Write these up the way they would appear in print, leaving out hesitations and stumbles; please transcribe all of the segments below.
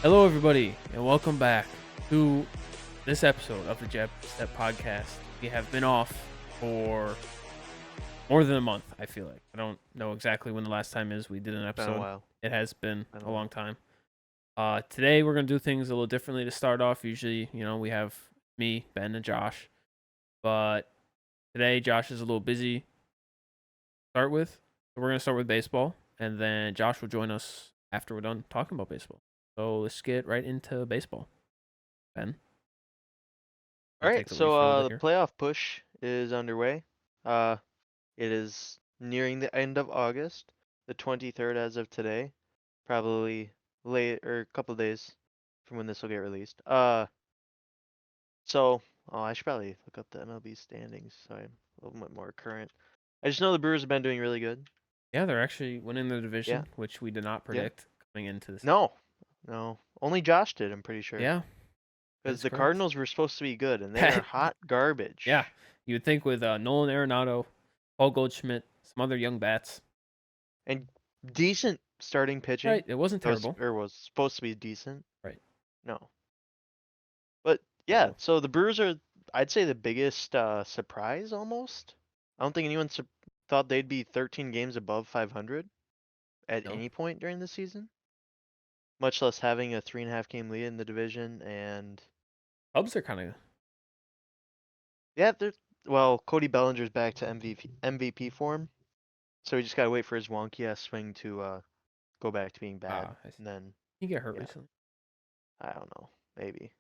Hello, everybody, and welcome back to this episode of the J.A.B podcast. We have been off for more than a month, I feel like. I don't know exactly when the last time is we did an Been a episode. while. It has been Been a long time. Today, we're going to do things a little differently to start off. Usually, we have me, Ben, and Josh. But today, Josh is a little busy to start with. So we're going to start with baseball, and then Josh will join us after we're done talking about baseball. So let's get right into baseball. Ben? All I'll right, take the lead so for a little bit the here. playoff push is underway. It is nearing the end of August, the 23rd as of today, probably late or a couple days from when this will get released. So I should probably look up the MLB standings so I'm a little bit more current. I just know the Brewers have been doing really good. Yeah, they're actually winning the Yeah, division, which we did not yeah. predict coming into this. No, no, only Josh did. I'm pretty sure Yeah, that because is the correct. Cardinals were supposed to be good and they are hot Yeah, garbage. you would think with Nolan Arenado, Paul Goldschmidt, some other young bats. And decent starting pitching. Right, it wasn't terrible. Was supposed to be decent. Right. No. But yeah, So, so the Brewers are, I'd say, the biggest surprise almost. I don't think anyone thought they'd be 13 games above 500 at no, any point during the season, much less having a 3.5 game lead in the division. And Cubs are kind of yeah, well, Cody Bellinger's back to MVP form, so we just gotta wait for his wonky ass swing to go back to being bad. And then he get hurt yeah, recently. I don't know, maybe.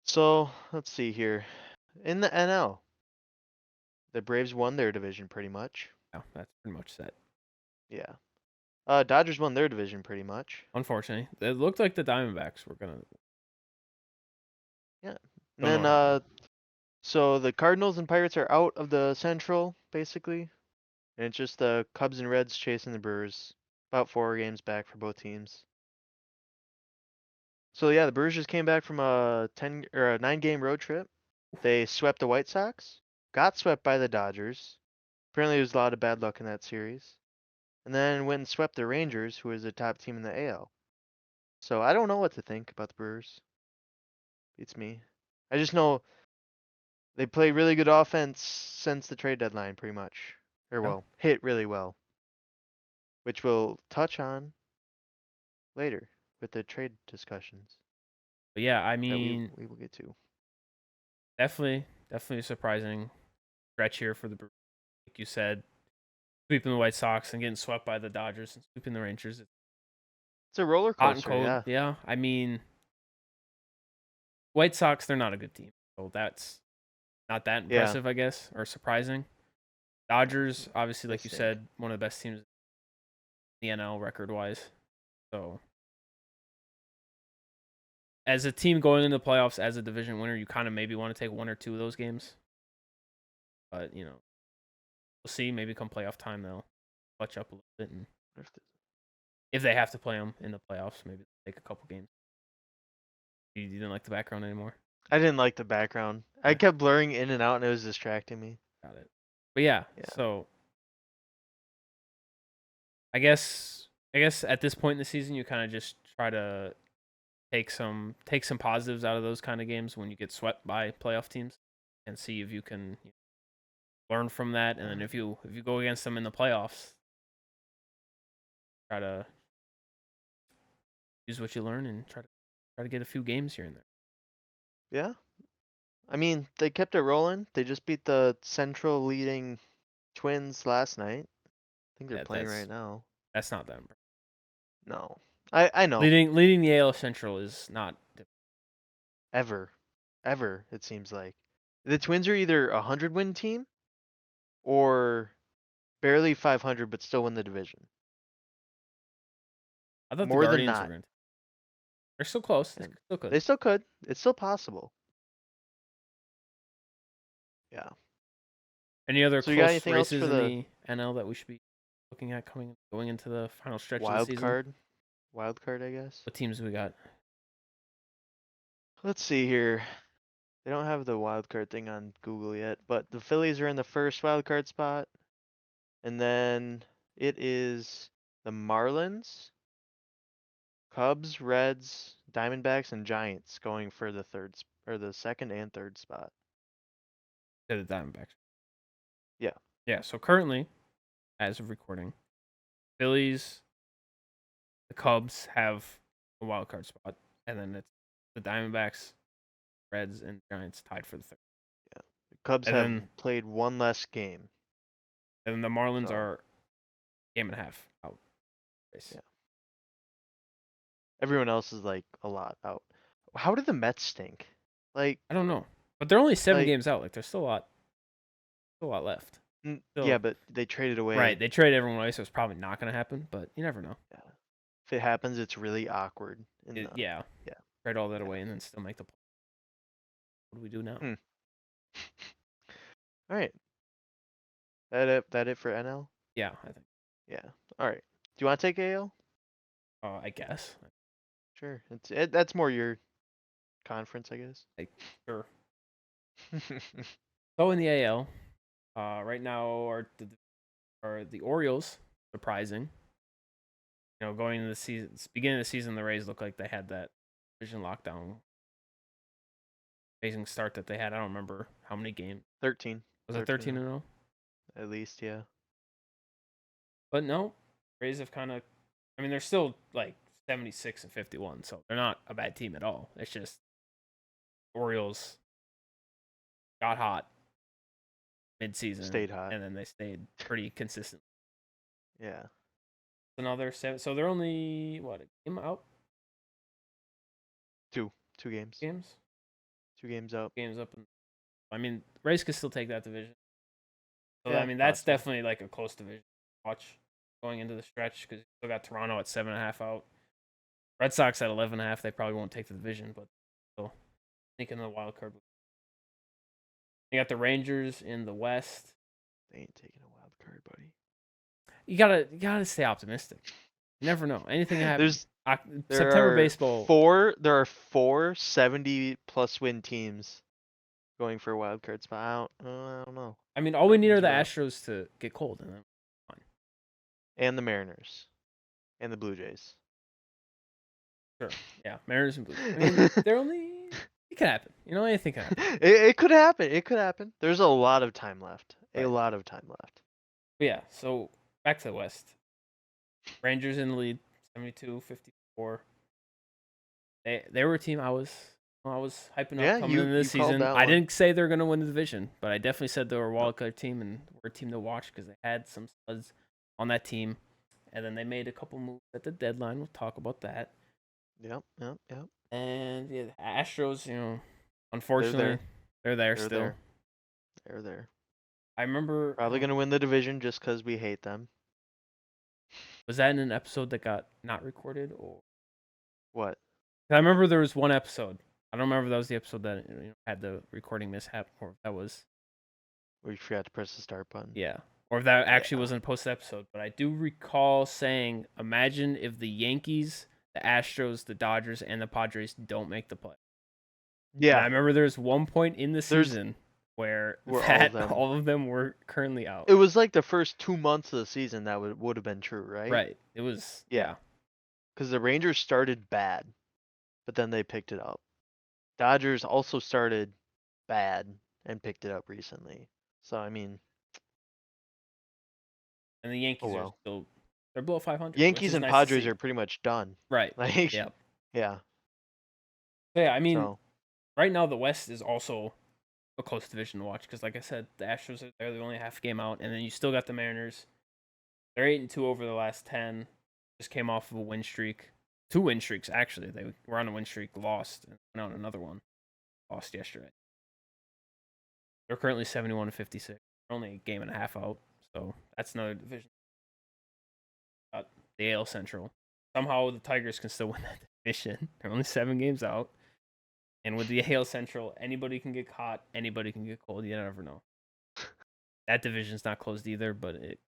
So let's see here. In the NL, the Braves won their division pretty much. Yeah, that's pretty much set. Yeah. Dodgers won their division pretty much. Unfortunately, it looked like the Diamondbacks were gonna. Yeah. And Don't know then what happened. so the Cardinals and Pirates are out of the Central basically, and it's just the Cubs and Reds chasing the Brewers. About 4 games back for both teams. So yeah, the Brewers just came back from a 9 game road trip. They swept the White Sox, got swept by the Dodgers. Apparently, there's a lot of bad luck in that series. And then went and swept the Rangers, who is the top team in the AL. So I don't know what to think about the Brewers. Beats me. I just know they play really good offense since the trade deadline, pretty much. Or Yeah, well, hit really well, which we'll touch on later with the trade discussions but yeah, I that mean, we will get to. definitely a surprising stretch here for the Brewers. Like you said, sweeping the White Sox and getting swept by the Dodgers and sweeping the Rangers. It's a roller Hot and coaster, cold. yeah. Yeah, I mean, White Sox, they're not a good team. So that's not that Yeah, impressive, I guess, or surprising. Dodgers, obviously, they like you stink. said, one of the best teams in the NL record wise. So as a team going into the playoffs as a division winner, you kind of maybe want to take one or two of those games. But, we'll see. Maybe come playoff time, they'll clutch up a little bit. And if they have to play them in the playoffs, maybe take a couple games. You didn't like the background anymore? I didn't like the background. I Yeah, kept blurring in and out and it was distracting me. got it. But yeah, Yeah. so I guess at this point in the season, you kind of just try to take some positives out of those kind of games when you get swept by playoff teams, and see if you can learn from that. And then if you go against them in the playoffs, try to use what you learn and try to get a few games here and there. Yeah. I mean, they kept it rolling. They just beat the Central leading Twins last night. I think they're Yeah, playing right now. that's not that impressive. No. I know. Leading the AL Central is not. Ever. Ever, it seems like. The Twins are either a 100-win team or barely 500 but still win the division. I thought the More than Guardians were not. going to. They're still close. They And still could. they still could. It's still possible. Yeah. Any other So you got close anything else races for in the the NL that we should be looking at going into the final stretch of the wild season? card? Wild card, I guess. What teams we got? Let's see here. They don't have the wild card thing on Google yet, but the Phillies are in the first wild card spot. And then it is the Marlins, Cubs, Reds, Diamondbacks, and Giants going for the or the second and third spot. To the Diamondbacks. Yeah. Yeah. So currently, as of recording, Phillies, the Cubs have a wild card spot, and then it's the Diamondbacks, Reds, and Giants tied for the third. Yeah. The Cubs And have then played one less game. the Marlins So are game and a half out. yeah. Everyone else is like a lot out. How did the Mets stink? Like, I don't know, but they're only 7 like, games out. Like there's still a lot left. yeah, Still, but they traded away. right? They traded everyone away, so it's probably not going to happen. But you never know. Yeah. If it happens, it's really awkward. Yeah, Yeah. trade all that Yeah. away and then still make the. What do we do now? All right. That it for NL? Yeah, I think. Yeah. All right. Do you want to take AL? I guess. Sure. That's more your conference, I guess. Like sure. So in the AL, right now are the Orioles surprising. You know, going into the season, beginning of the season, the Rays looked like they had that division lockdown. Amazing start that they had. I don't remember how many games. 13. Was it 13 and 0? At least, yeah. But no, Rays have kind of. I mean, they're still like 76 and 51, so they're not a bad team at all. It's just Orioles got hot mid-season, Stayed hot. and then they stayed pretty consistent. Yeah. Another 7, so they're only what, a game out? Two games. Games? 2 games out. Games up. I mean, Rays could still take that division. So Yeah, I mean, that's possibly. definitely like a close division to watch going into the stretch because you still got Toronto at 7.5 out. Red Sox at 11.5. They probably won't take the division, but still thinking the wild card. You got the Rangers in the West. They ain't taking a wild card, buddy. You gotta stay optimistic. You never know. Anything can happen. There September are baseball. There are 4 70+ win teams going for a wild card spot. I don't know. I mean, all we need are the Rough. Astros to get cold, and then fine. And the Mariners. And the Blue Jays. Sure. Yeah, Mariners and Blues. I mean, they're only. It can happen. You know, anything can happen. It could happen. It could happen. There's a lot of time left. Right. A lot of time left. But yeah, so back to the West. Rangers in the lead, 72-54. They were a team I was hyping up coming into this season. I didn't say they're going to win the division, but I definitely said they were a wild card team and were a team to watch because they had some studs on that team. And then they made a couple moves at the deadline. We'll talk about that. Yep. And yeah, the Astros, you know, unfortunately, they're there still. They're there. I remember Probably gonna win the division just because we hate them. Was that in an episode that got not recorded or what? I remember there was one episode. I don't remember if that was the episode that had the recording mishap or if that was where you forgot to press the start button. Yeah. Or if that actually wasn't a posted episode. But I do recall saying, imagine if the Yankees, the Astros, the Dodgers, and the Padres don't make the play. Yeah. And I remember there was one point in the season where all of them were currently out. It was like the first 2 months of the season that would have been true, right? Right. It was. Yeah. Because the Rangers started bad, but then they picked it up. Dodgers also started bad and picked it up recently. So, I mean. And the Yankees are still. They're below 500. Yankees and Padres are pretty much done. Right. Like, yeah. Yeah. Yeah, I mean, right now the West is also a close division to watch because, like I said, the Astros they're only half a game out, and then you still got the Mariners. They're 8-2 over the last 10. Just came off of a win streak, 2 win streaks actually. They were on a win streak, lost, and went on another one, lost yesterday. They're currently 71-56. They're only a game and a half out, so that's another division. The AL Central. Somehow the Tigers can still win that division. They're only 7 games out. And with the AL Central, anybody can get hot, anybody can get cold. You never know. That division's not closed either, but it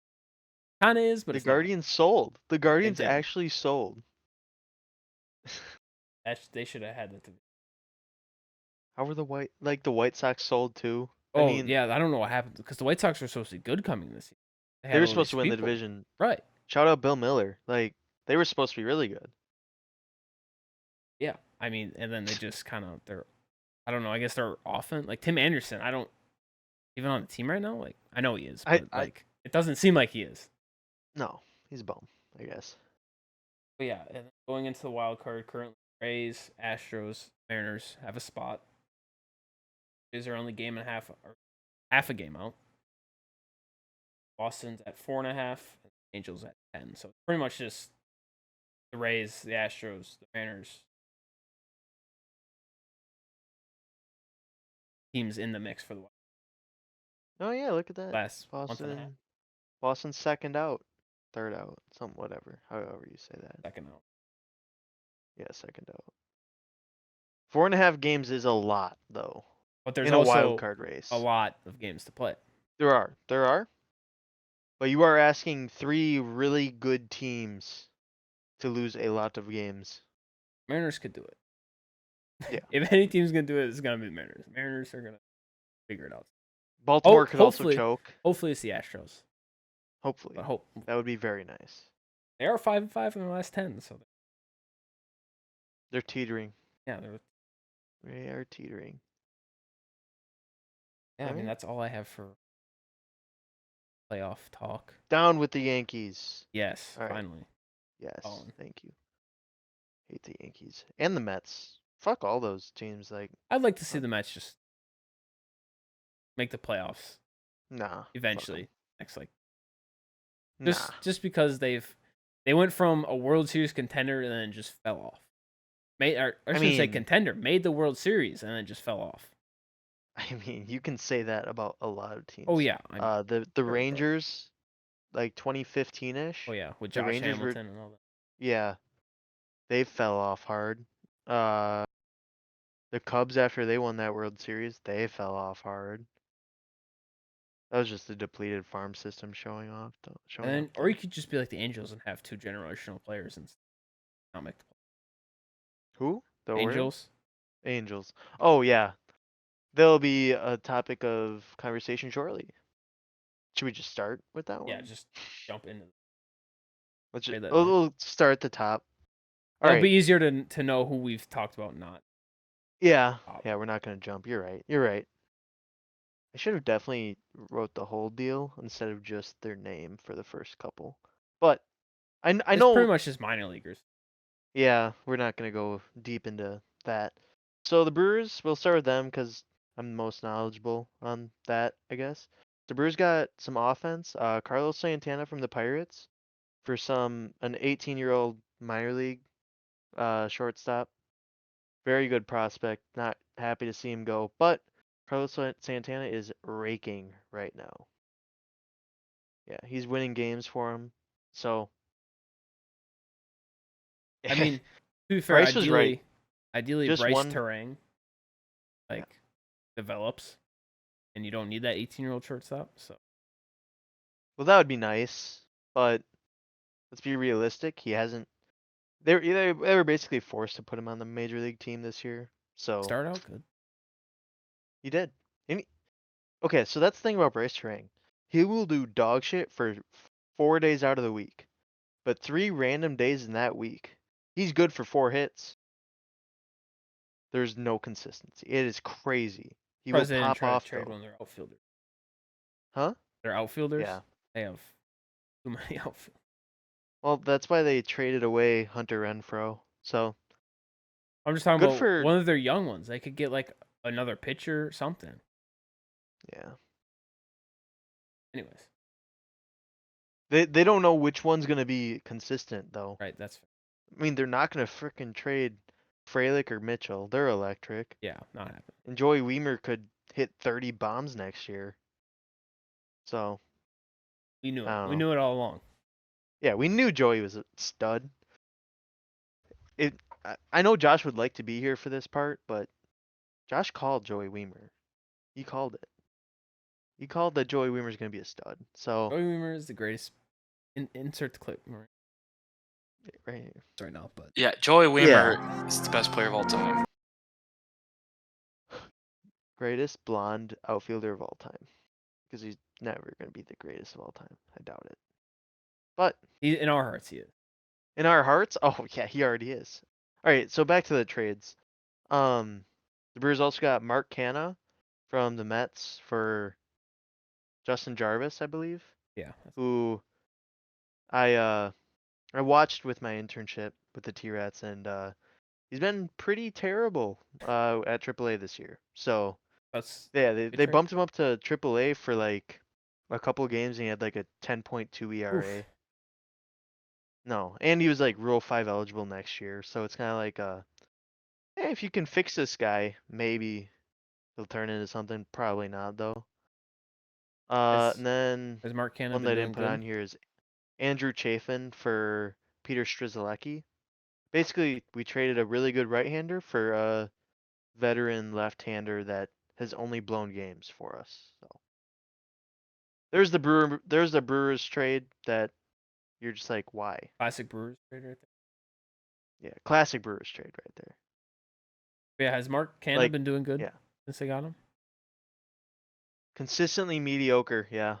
kind of is. But the Guardians sold. The Guardians actually sold. They should have had that division. How were the White Sox sold too? Oh, yeah, I don't know what happened because the White Sox were supposed to be good coming this year. They were supposed to win the division. Right. Shout out Bill Miller. Like, they were supposed to be really good. Yeah, I mean, and then they just kind of I don't know. I guess they're often like Tim Anderson. I don't even on the team right now. Like I know he is, but I like it doesn't seem like he is. no, he's a bum, I guess. But yeah, and going into the wild card currently, Rays, Astros, Mariners have a spot. Is are only game and a half or half a game out. Boston's at 4.5, and Angels at 10. So it's pretty much just the Rays, the Astros, the Mariners teams in the mix for the Oh yeah, look at that. last month and a half, Boston's second out, third out, whatever, however you say that. second out. Yeah, second out. 4.5 games is a lot though, But there's in a wild also card a race. lot of games to play. There are, but you are asking three really good teams to lose a lot of games. Mariners could do it. Yeah. If any team's gonna do it, it's gonna be the Mariners. Mariners are gonna figure it out. Baltimore could also Hopefully, choke. hopefully it's the Astros. Hopefully. But hope That would be very nice. they are 5-5 in the last 10. So They're teetering. yeah, they're, They are teetering. yeah. I mean Alright. that's all I have for playoff talk. Down with the Yankees. Yes, Alright. finally. Yes. Colin. Thank you. Hate the Yankees. And the Mets. Fuck all those teams. Like, I'd like to see the Mets just make the playoffs nah. eventually. Next, like Nah. just because they went from a World Series contender and then just fell off. I shouldn't say contender, made the World Series and then just fell off. I mean, you can say that about a lot of teams. Oh yeah, The sure, Rangers, like 2015-ish. oh yeah, with The Josh Rangers were, Hamilton and all that. yeah, they fell off hard. The Cubs after they won that World Series, they fell off hard. That was just the depleted farm system showing off. And Showing up then, or though. you could just be like the Angels and have two generational players and not make the Who? The Orioles? Angels. Angels. Oh yeah, they'll be a topic of conversation shortly. Should we just start with that Yeah, one? just jump into Let's the just trade deadline. we'll start at the top. All It'll be right. easier to know who we've talked about, not Yeah. top. Yeah, we're not gonna jump. You're right. You're right. I should have definitely wrote the whole deal instead of just their name for the first couple. But I It's pretty know. much just minor leaguers. Yeah, we're not gonna go deep into that. So the Brewers, we'll start with them because I'm most knowledgeable on that, I guess. The Brewers got some offense. Carlos Santana from the Pirates for an 18-year-old minor league shortstop. Very good prospect. Not happy to see him go, but Carlos Santana is raking right now. Yeah, he's winning games for him. So I mean, to be fair, Bryce was right. ideally Just Bryce one. Terang Yeah. like develops, and you don't need that 18-year-old shortstop. So Well, that would be nice, but let's be realistic. He hasn't. They were basically forced to put him on the major league team this year. So start out good. he did. Okay, so that's the thing about Bryce Terang. He will do dog shit for 4 days out of the week, but 3 random days in that week, he's good for 4 hits. There's no consistency. It is crazy. He will Surprised they didn't pop try to off trade though. one of their outfielders. Huh? Their outfielders, Yeah. they have too many outfielders. Well, that's why they traded away Hunter Renfroe. So I'm just talking good about for. one of their young ones. They could get like another pitcher, something. Yeah. Anyways, They don't know which one's gonna be consistent though. right? That's I mean, they're not gonna frickin' trade Frelick or Mitchell. They're electric. yeah, not happening. And Joey Weimer could hit 30 bombs next year. So We knew I it. don't We know. knew it all along. Yeah, we knew Joey was a stud. It. I know Josh would like to be here for this part, but Josh called Joey Weimer. He called it. He called that Joey Weimer's gonna be a stud. So Joey Weimer is the greatest. Insert the clip right here. right now, but Yeah, Joey Weimer Yeah. is the best player of all time. Greatest blonde outfielder of all time. Because he's never gonna be the greatest of all time. I doubt it. But in our hearts, he is. in our hearts, oh yeah, he already is. All right, so back to the trades. The Brewers also got Mark Canha from the Mets for Justin Jarvis, I believe, Yeah. who I watched with my internship with the T-Rats, and he's been pretty terrible at AAA this year. So That's yeah, a good they trade. bumped him up to AAA for like a couple games, and he had like a 10.2 ERA. Oof. No, and he was like Rule 5 eligible next year, so it's kind of like hey, if you can fix this guy, maybe he'll turn into something. Probably not though. Has And then has Mark Canha one been that I doing didn't put good? on here is Andrew Chafin for Peter Strzelecki. Basically, we traded a really good right-hander for a veteran left-hander that has only blown games for us. So there's the Brewers trade that you're just like, why? Classic Brewers trade right there. Yeah, classic Brewers trade right there. But yeah, has Mark Canha Like, been doing good yeah, since they got him? consistently mediocre. Yeah,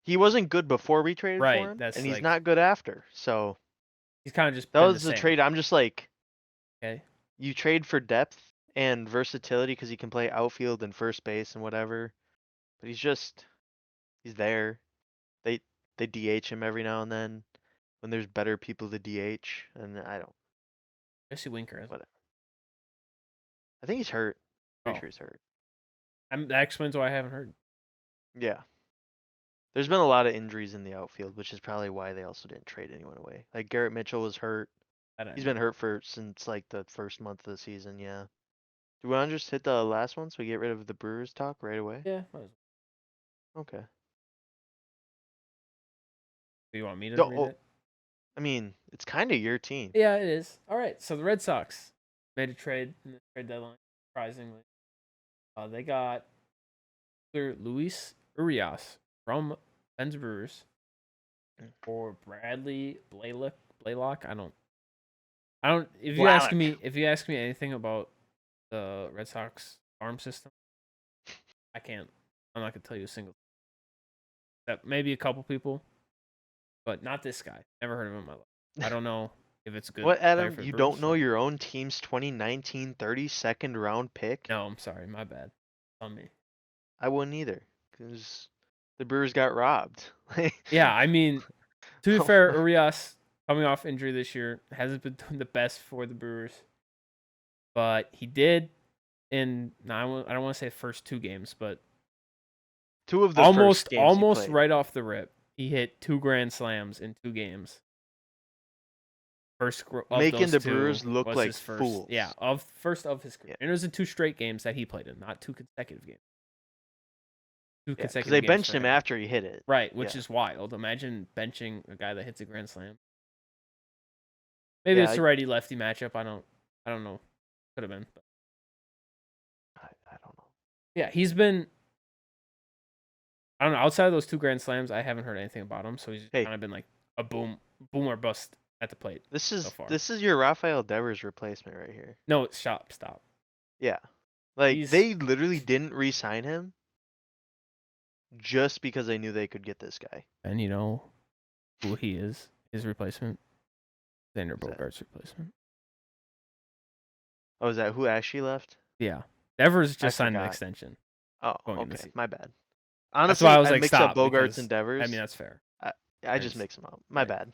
he wasn't good before we traded for Right. him, and That's he's like not good after. So he's kind of just that been the was the same. trade. I'm just like, Okay. you trade for depth and versatility because he can play outfield and first base and whatever. But he's there. They they DH him every now and then when there's better people to DH, and I don't Jesse Winker has. whatever. I think he's hurt. Pretty Oh, sure he's hurt. that explains why I haven't heard. Yeah. There's been a lot of injuries in the outfield, which is probably why they also didn't trade anyone away. Like Garrett Mitchell was hurt. That I He's know. been hurt for since like the first month of the season, yeah. Do we want to just hit the last one so we get rid of the Brewers talk right away? Yeah. Might as well. Okay. Do you want me to read Oh, it? I mean, it's kind of your team. Yeah, it is. All right. So the Red Sox made a trade in the trade deadline. Surprisingly, they got Luis Urias from Ben's Brewers Mm. for Bradley Blaylock. I don't. Blalock. If you ask me anything about the Red Sox farm system, I can't. I'm not gonna tell you a single. That maybe a couple people, but not this guy. Never heard of him in my life. I don't know if it's a good What, player Adam? for the You Brewers. don't know your own team's 2019 32nd round pick? No, I'm sorry. My bad. On me. I wouldn't either, because the Brewers got robbed. Yeah, I mean, to be Oh fair, my- Urias coming off injury this year hasn't been doing the best for the Brewers, but he did in. No, I don't want to say the first two games, but Two of the first games he almost played. right off the rip, he hit 2 grand slams in 2 games. Of Making those the two Brewers look was like his first. Yeah, fools. of his career, Yeah, and it was in 2 straight games that he played in, not 2 consecutive games. Two yeah, because consecutive they games benched for him him. after he hit it. Right, Yeah, which is wild. Imagine benching a guy that hits a grand slam. Maybe yeah, it's a righty lefty matchup. I don't know. Could have been. But I don't know. yeah, he's been. I don't know. Outside of those 2 grand slams, I haven't heard anything about him. So he's Hey, kind of been like a boom or bust at the plate so far. this is your Rafael Devers replacement right here. No, stop. Yeah, like He's they literally didn't re-sign him just because they knew they could get this guy. and you know who he is. His replacement, Xander Who's that? Bogaerts' replacement. Oh, is that who actually left? Yeah, Devers I just signed an forgot. extension Oh, going into the okay, season. my bad. That's why I Honestly, was I like, mix up stop, Bogarts and because I Devers. mean that's fair. I just There's mix them up. My right. bad.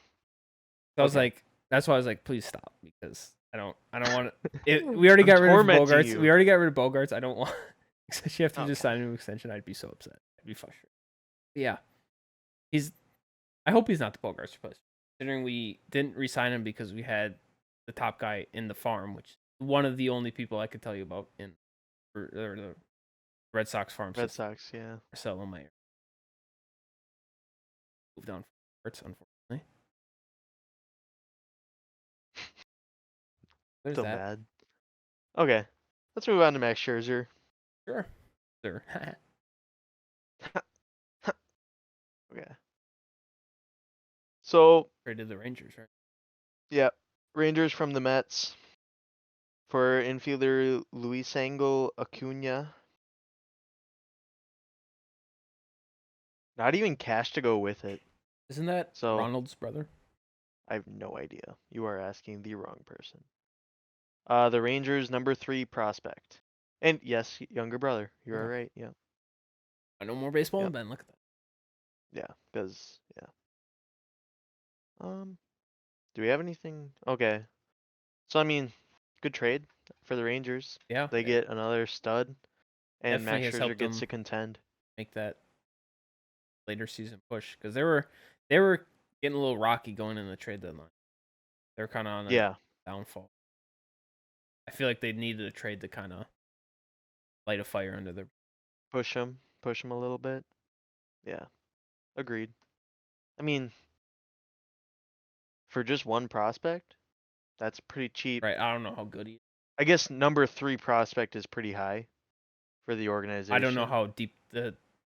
So I was Okay. like, that's why I was like, please stop, because I don't want to. We already I'm got rid of tormenting Bogarts. you. We already got rid of Bogarts. I don't want, especially after just Okay. signing a new extension. I'd be so upset. I'd be frustrated. But yeah, he's. I hope he's not the Bogarts replacement. Considering we didn't re-sign him because we had the top guy in the farm, which is one of the only people I could tell you about in or the Red Sox farm Red system. Sox, yeah. Marcelo Mayer moved on from Bogarts, unfortunately. There's So that. bad. Okay. Let's move on to Max Scherzer. Sure. Sure. Okay. So, Traded the Rangers, right? yeah. Rangers from the Mets for infielder Luis Angel Acuna. Not even cash to go with it. Isn't that So, Ronald's brother? I have no idea. You are asking the wrong person. The Rangers number 3 prospect. And yes, younger brother. You are Okay. right. Yeah. I know more baseball Yep. than Ben. Look at that. Yeah. Because yeah. Do we have anything? Okay. So I mean, good trade for the Rangers. Yeah, They it get another stud, and definitely Max has Scherzer helped gets them to contend. make that later season push because they were getting a little rocky going in the trade deadline. They're kind of on a Yeah. downfall. I feel like they needed a trade to kind of light a fire under their. Push him a little bit. Yeah. Agreed. I mean, for just one prospect, that's pretty cheap. Right. I don't know how good he is. I guess number 3 prospect is pretty high for the organization. I don't know how deep the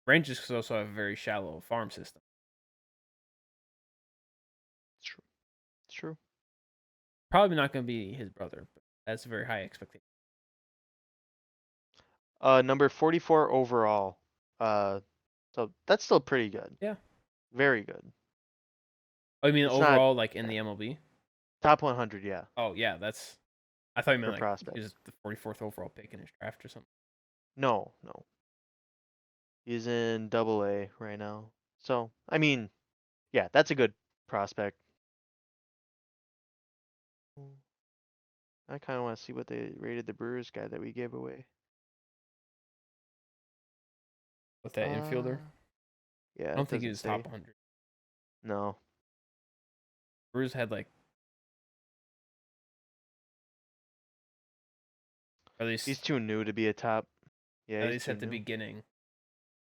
Rangers also have a very shallow farm system. It's true. It's true. Probably not going to be his brother, but that's a very high expectation. Number 44 overall. So that's still pretty good. Yeah. Very good. Oh, you mean It's not overall, like in the MLB? top 100, yeah, Oh, yeah. I thought you for meant like prospect. he was the 44th overall pick in his draft or something. No. He's in Double A right now. So, I mean, yeah, that's a good prospect. I kind of want to see what they rated the Brewers guy that we gave away. With that infielder? Yeah, I it don't think he doesn't was say. top 100. No. Brewers had like, or at He's least too new to be a top. Yeah, at he's least too at the new. beginning.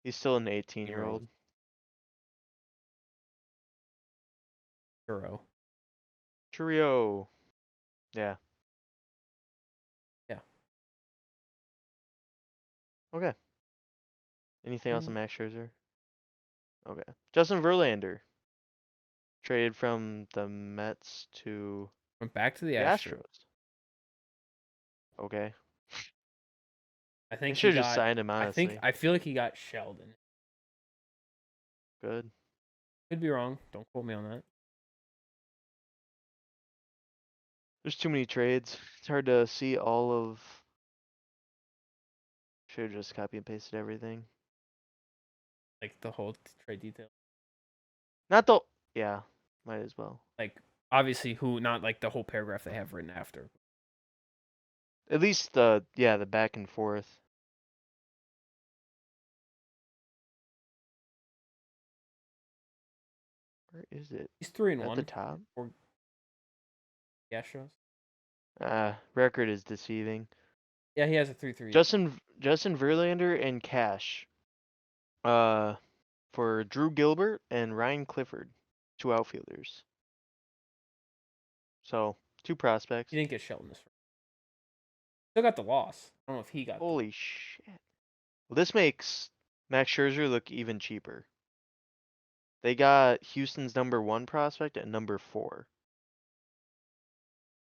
He's still an 18-year-old. Churro. Churio. Yeah. Yeah. Okay. Anything else on Mm. Max Scherzer? Okay. Justin Verlander. Traded from the Mets to Went back to the the Astros. Astros. Okay. I They think he should have just got. signed him, honestly. I feel like he got shelled. And Good. could be wrong. Don't quote me on that. There's too many trades. It's hard to see all of. Should have just copy and pasted everything. Like the whole trade detail. Not the. Yeah, might as well. Like obviously, not like the whole paragraph they have written after. At least the back and forth. Where is it? He's 3-1 At the top. for the Astros. Record is deceiving. Yeah, he has a 3-3. Justin Verlander and cash. For Drew Gilbert and Ryan Clifford, 2 outfielders. So 2 prospects. He didn't get shelled in this. Still got the loss. I don't know if he got. Holy shit! Well, this makes Max Scherzer look even cheaper. They got Houston's number 1 prospect at number 4.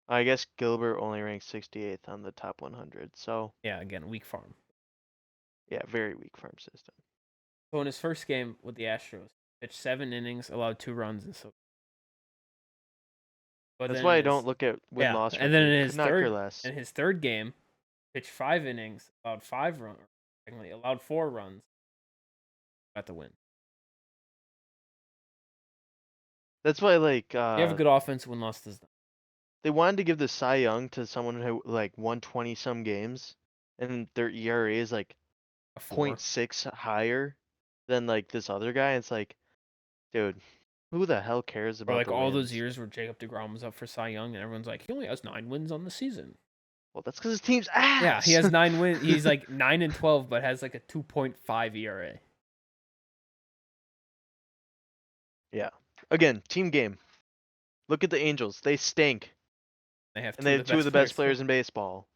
I guess Gilbert only ranks 68th on the top 100. So Yeah, again, weak farm. yeah, very weak farm system. So in his first game with the Astros, pitched 7 innings, allowed 2 runs, and so. But That's then why I in his, don't look at win-loss record. and then Could not care less. in his third game, pitched 5 innings, allowed 5 runs, allowed 4 runs, got the win. That's why You have a good offense. Win loss does not. they wanted to give the Cy Young to someone who like won 20 some games, and their ERA is like A 4. 0.6 higher than like this other guy. It's like, dude, who the hell cares Or about like the all wins? those years where Jacob DeGrom was up for Cy Young, and everyone's like, he only has 9 wins on the season. Well, that's because his team's ass. Yeah, he has 9 wins. He's like 9-12, but has like a 2.5 ERA. Yeah. Again, team game. Look at the Angels. They stink, They have and they have 2 of the best players in baseball.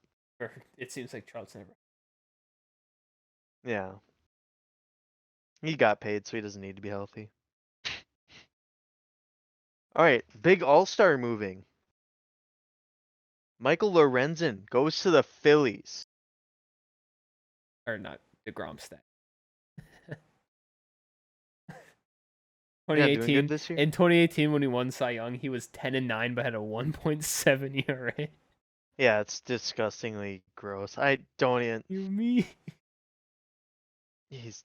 It seems like Trout's never. Yeah. He got paid, so he doesn't need to be healthy. All right, big all-star moving. Michael Lorenzen goes to the Phillies. Or not DeGrom stat. Yeah, doing good 2018. this year. In 2018, when he won Cy Young, he was 10-9, but had a 1.7 ERA. Yeah, it's disgustingly gross. I don't even. You me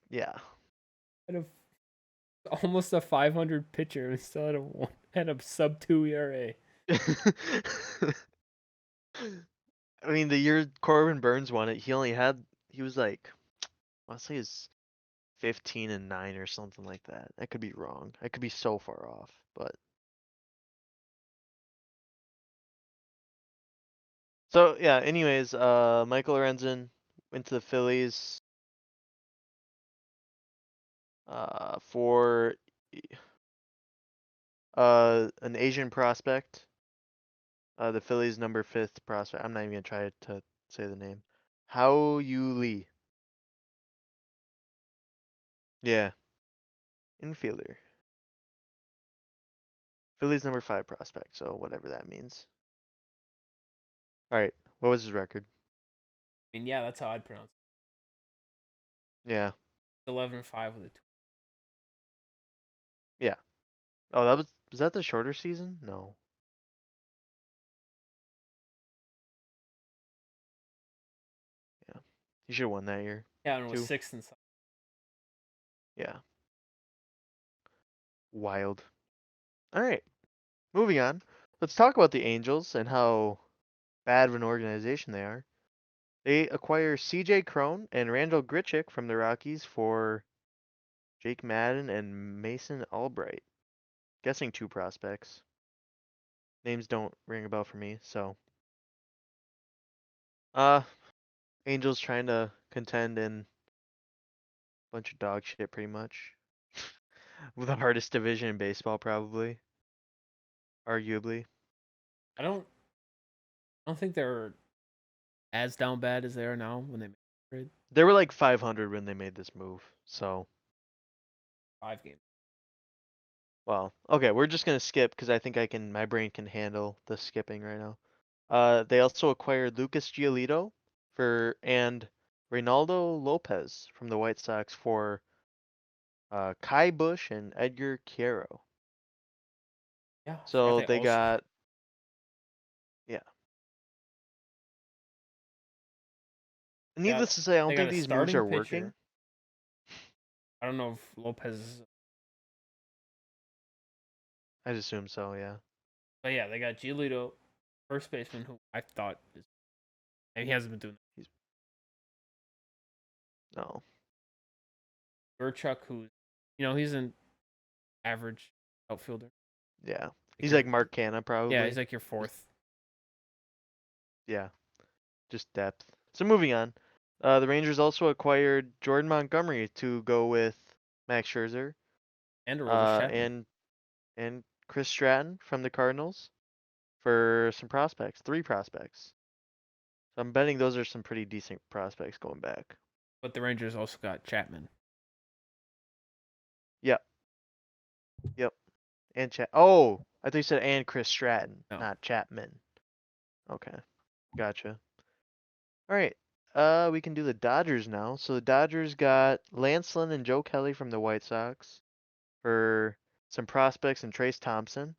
Yeah. had a almost a 500 pitcher and still had a sub 2 ERA. I mean, the year Corbin Burns won it, he was like, I want to say he's 15-9 or something like that. I could be wrong. I could be so far off, but so yeah. Anyways, Michael Lorenzen went to the Phillies for an Asian prospect. The Phillies number 5th prospect. I'm not even gonna try to say the name. How Yu Lee. Yeah, infielder. Phillies number 5 prospect. So whatever that means. All right. What was his record? I mean, yeah, that's how I'd pronounce Yeah. it. 11-5 with a 2. Yeah. Oh, was that the shorter season? No. Yeah. He should have won that year Yeah, and it was too. 6th and 7th. Yeah. Wild. All right. Moving on. Let's talk about the Angels and how bad of an organization they are. They acquire C.J. Cron and Randall Grichuk from the Rockies for Jake Madden and Mason Albright. Guessing 2 prospects. Names don't ring a bell for me, so. Uh, Angels trying to contend in a bunch of dog shit pretty much. With the hardest division in baseball probably. Arguably. I don't think they're as down bad as they are now when they made the trade. They were like 500 when they made this move, so. 5 games. Well, okay, we're just gonna skip because I think my brain can handle the skipping right now. They also acquired Lucas Giolito and Reynaldo Lopez from the White Sox for Kai Bush and Edgar Quiero. Yeah, I forgot So they they also. got, yeah. Yeah, Needless to say, I don't they got think a these moves starting are working. pitcher. I don't know if Lopez is. I'd assume so, yeah. But yeah, they got Giolito, first baseman, who I thought is. And he hasn't been doing He's no, that. Urchuk, who's. He's an average outfielder. yeah. Like He's your, like Mark Canna yeah, probably. he's like your fourth. Yeah, just depth. So moving on. The Rangers also acquired Jordan Montgomery to go with Max Scherzer, And Aroldis Chapman. and Chris Stratton from the Cardinals for some prospects, 3 prospects. So I'm betting those are some pretty decent prospects going back. But the Rangers also got Chapman. Yep, yep. And Oh, I thought you said and Chris Stratton, No. not Chapman. Okay, gotcha. All right. We can do the Dodgers now. So the Dodgers got Lance Lynn and Joe Kelly from the White Sox for some prospects and Trace Thompson.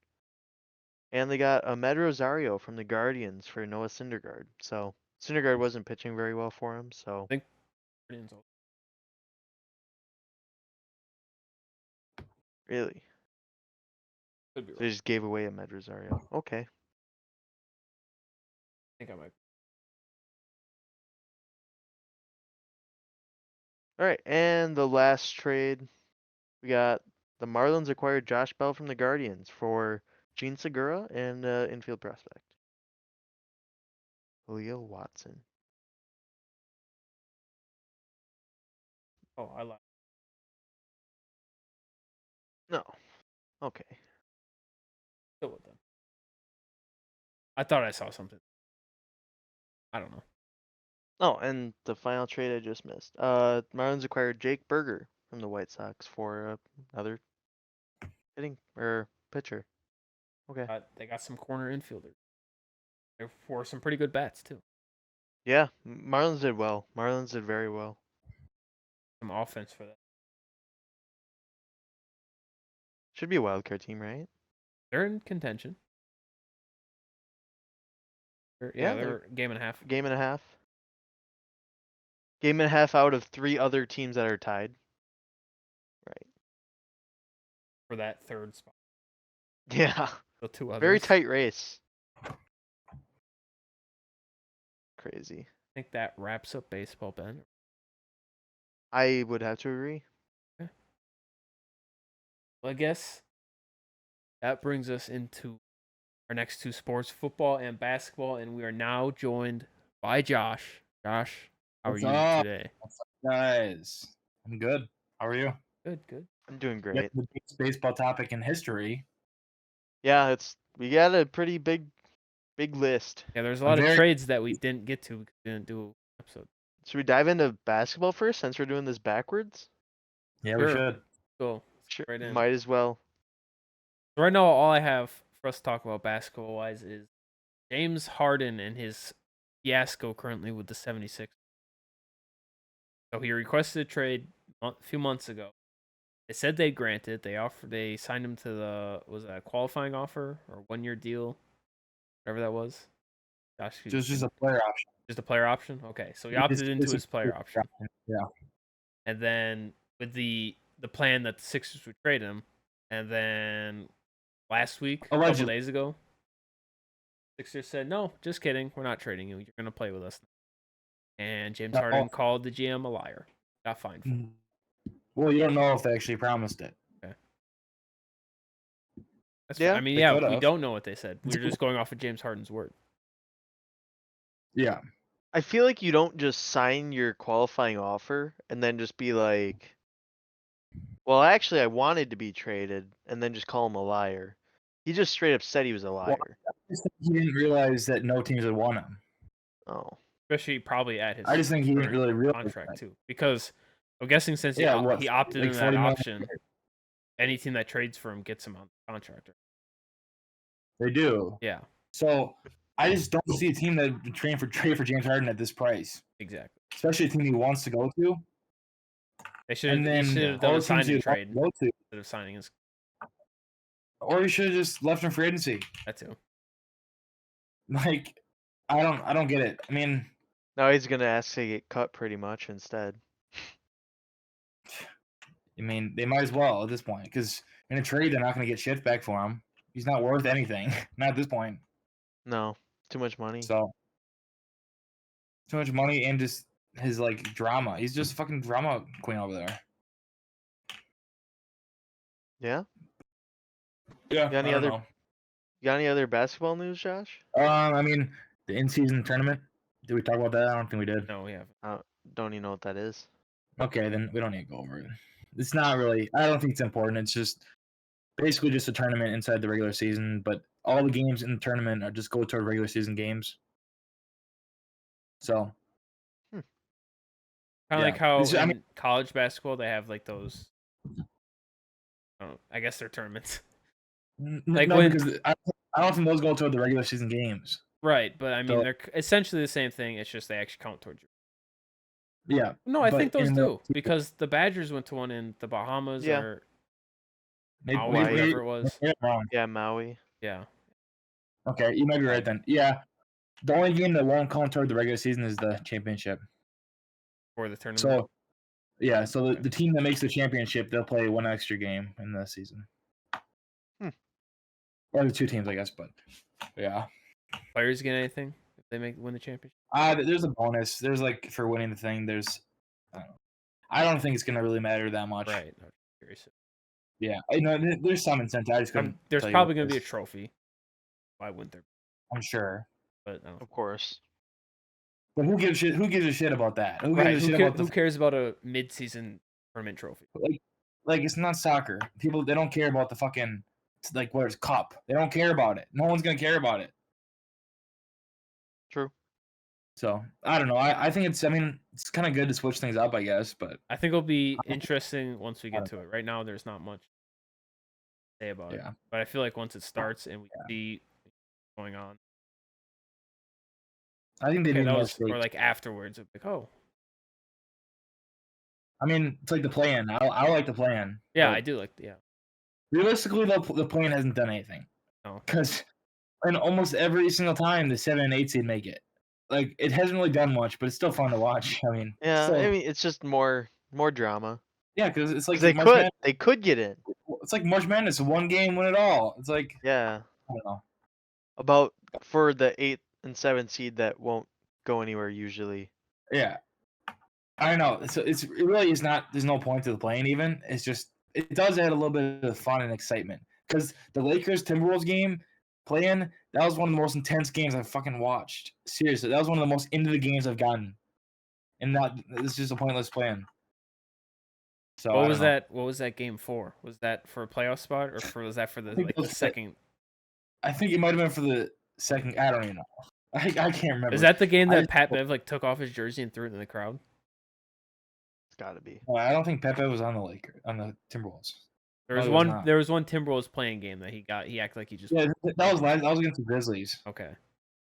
And they got Ahmed Rosario from the Guardians for Noah Syndergaard. So Syndergaard wasn't pitching very well for him, so I think Guardians also really. could be So wrong. they just gave away Ahmed Rosario. Okay. I think I might. All right. And the last trade, we got the Marlins acquired Josh Bell from the Guardians for Gene Segura and infield prospect. Leo Watson. Oh, I lied. No. Okay. Still with them. I thought I saw something. I don't know. Oh, and the final trade I just missed. Marlins acquired Jake Berger from the White Sox for another hitting or pitcher. Okay. They got some corner infielders. They're for some pretty good bats too. Yeah, Marlins did well. Marlins did very well. Some offense for that. Should be a wild card team, right? They're in contention. Yeah, They're a game and a half. Game and a half. Game and a half out of 3 other teams that are tied. Right. For that third spot. Yeah. The 2 others. Very tight race. Crazy. I think that wraps up baseball, Ben. I would have to agree. Well, I guess that brings us into our next 2 sports, football and basketball, and we are now joined by Josh. Josh, how What's are you up? today? What's up, guys? I'm good. How are you? Good. I'm doing Yeah, great. the biggest baseball topic in history. Yeah, we got a pretty big list. Yeah, there's a lot of trades that we didn't get to because we didn't do an episode. Should we dive into basketball first since we're doing this backwards? Yeah, Sure. we should. Cool. Sure. Right in. Might as well. So right now, all I have for us to talk about basketball-wise is James Harden and his fiasco currently with the 76ers. So he requested a trade a few months ago. They said they granted. They signed him to a qualifying offer or 1-year deal, whatever that was. Josh, Just a player option. Just a player option? Okay, so he opted into his player option. Yeah. And then with the plan that the Sixers would trade him, and then last week, a couple days ago, Sixers said, "No, just kidding. We're not trading you. You're going to play with us." And James Harden called the GM a liar. Got fined for it. Well, you don't know if they actually promised it. Okay. That's Yeah, I mean, we don't know what they said. We're just going off of James Harden's word. Yeah. I feel like you don't just sign your qualifying offer and then just be like, well, actually, I wanted to be traded, and then just call him a liar. He just straight up said he was a liar. He didn't realize that no teams would want him. Oh. Especially probably at his I just think he didn't really realize contract that. too. Because I'm guessing since he opted into that option, any team that trades for him gets him on the contract. They do. Yeah. So I just don't see a team that would trade for James Harden at this price. Exactly. Especially a team he wants to go to. They should have done a signing trade instead of signing his. Or he should have just left him free agency. That too. Like, I don't get it. I mean, now he's gonna ask to get cut pretty much instead. I mean, they might as well at this point because in a trade they're not going to get shit back for him. He's not worth anything. Not at this point. No, too much money. So too much money and just his drama. He's just a fucking drama queen over there. Yeah. Yeah. You got any other basketball news, Josh? I mean, the in-season tournament. Did we talk about that? I don't think we did. No, we haven't. Don't even know what that is. Okay, then we don't need to go over it. It's not really. I don't think it's important. It's just basically just a tournament inside the regular season, but all the games in the tournament are just go toward regular season games. So. Kind of like how in college basketball they have those. I guess they're tournaments. Because I don't think those go toward the regular season games. Right, but I mean they're essentially the same thing. It's just they actually count towards you. Yeah. No, I think those do because the Badgers went to one in the Bahamas or Maui, whatever it was. Yeah, Maui. Yeah. Okay, you might be right then. Yeah. The only game that won't count toward the regular season is the championship. For the tournament. So, yeah, so the team that makes the championship, they'll play one extra game in the season. Or the 2 teams, I guess, but yeah. Players get anything if they win the championship? There's a bonus. There's for winning the thing. I don't think it's gonna really matter that much. Right. I'm curious. Yeah, there's some incentive. I just couldn't. There's probably gonna be a trophy. Why wouldn't there? I'm sure. But of course. But who gives a shit about that? Who cares about a mid-season tournament trophy? It's not soccer. People they don't care about the fucking where's cup. They don't care about it. No one's gonna care about it. True. So I don't know. I think it's it's kind of good to switch things up, I guess. But I think it'll be interesting once we get to it. Right now, there's not much to say about it. But I feel like once it starts and we see what's going on, I think they need more or afterwards. Oh. I mean, it's like the play-in. I like the play-in. Yeah, I do realistically, the play-in hasn't done anything. No. Because in almost every single time, the 7 and 8 seed make it. Like, it hasn't really done much, but it's still fun to watch. I mean, Yeah, still, I mean it's just more drama. yeah, because it's like 'Cause they could get in. It's like March Madness, one game, win it all. It's like, Yeah, I don't know. about for the 8th and 7th seed that won't go anywhere usually. Yeah, I don't know. So it really is not. There's no point to the play-in even. It's just it does add a little bit of fun and excitement because the Lakers Timberwolves game play-in, that was one of the most intense games I've fucking watched. Seriously, that was one of the most into the games I've gotten, and that it's just a pointless play-in. So What I was don't know. that? What was that game for? Was that for a playoff spot, or was that for the think like that the was second? I think it might have been for the second. I don't even know. I can't remember. Is that the game I that just- Pat Bev like took off his jersey and threw it in the crowd? It's gotta be. I don't think Pepe was on the Timberwolves. There was No, he was one. not. There was one Timberwolves playing game that he got. He acted like he just. Yeah, that was against the Grizzlies. Okay.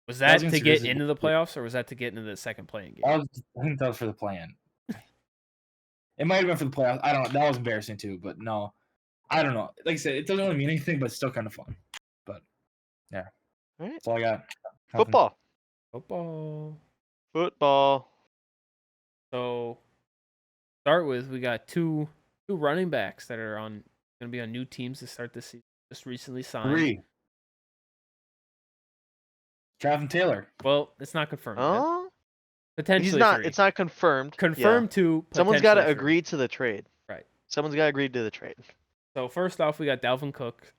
Was That that was to against the get Grizzlies. into the playoffs, or was that to get into the second playing game? I think that was for the play-in. It might have been for the playoffs. I don't know. That was embarrassing too, but no. I don't know. Like I said, it doesn't really mean anything, but it's still kind of fun. But yeah. All right. That's all I got. Nothing. Football. Football. So, start with we got two running backs that are going to be on new teams to start this season. Just recently signed. 3. Jonathan Taylor. Well, it's not confirmed yet. Oh, Potentially he's not. 3. It's not confirmed. Confirmed Yeah. 2. Someone's got to potentially 3. agree to the trade. Right. Someone's got to agree to the trade. So first off, we got Dalvin Cook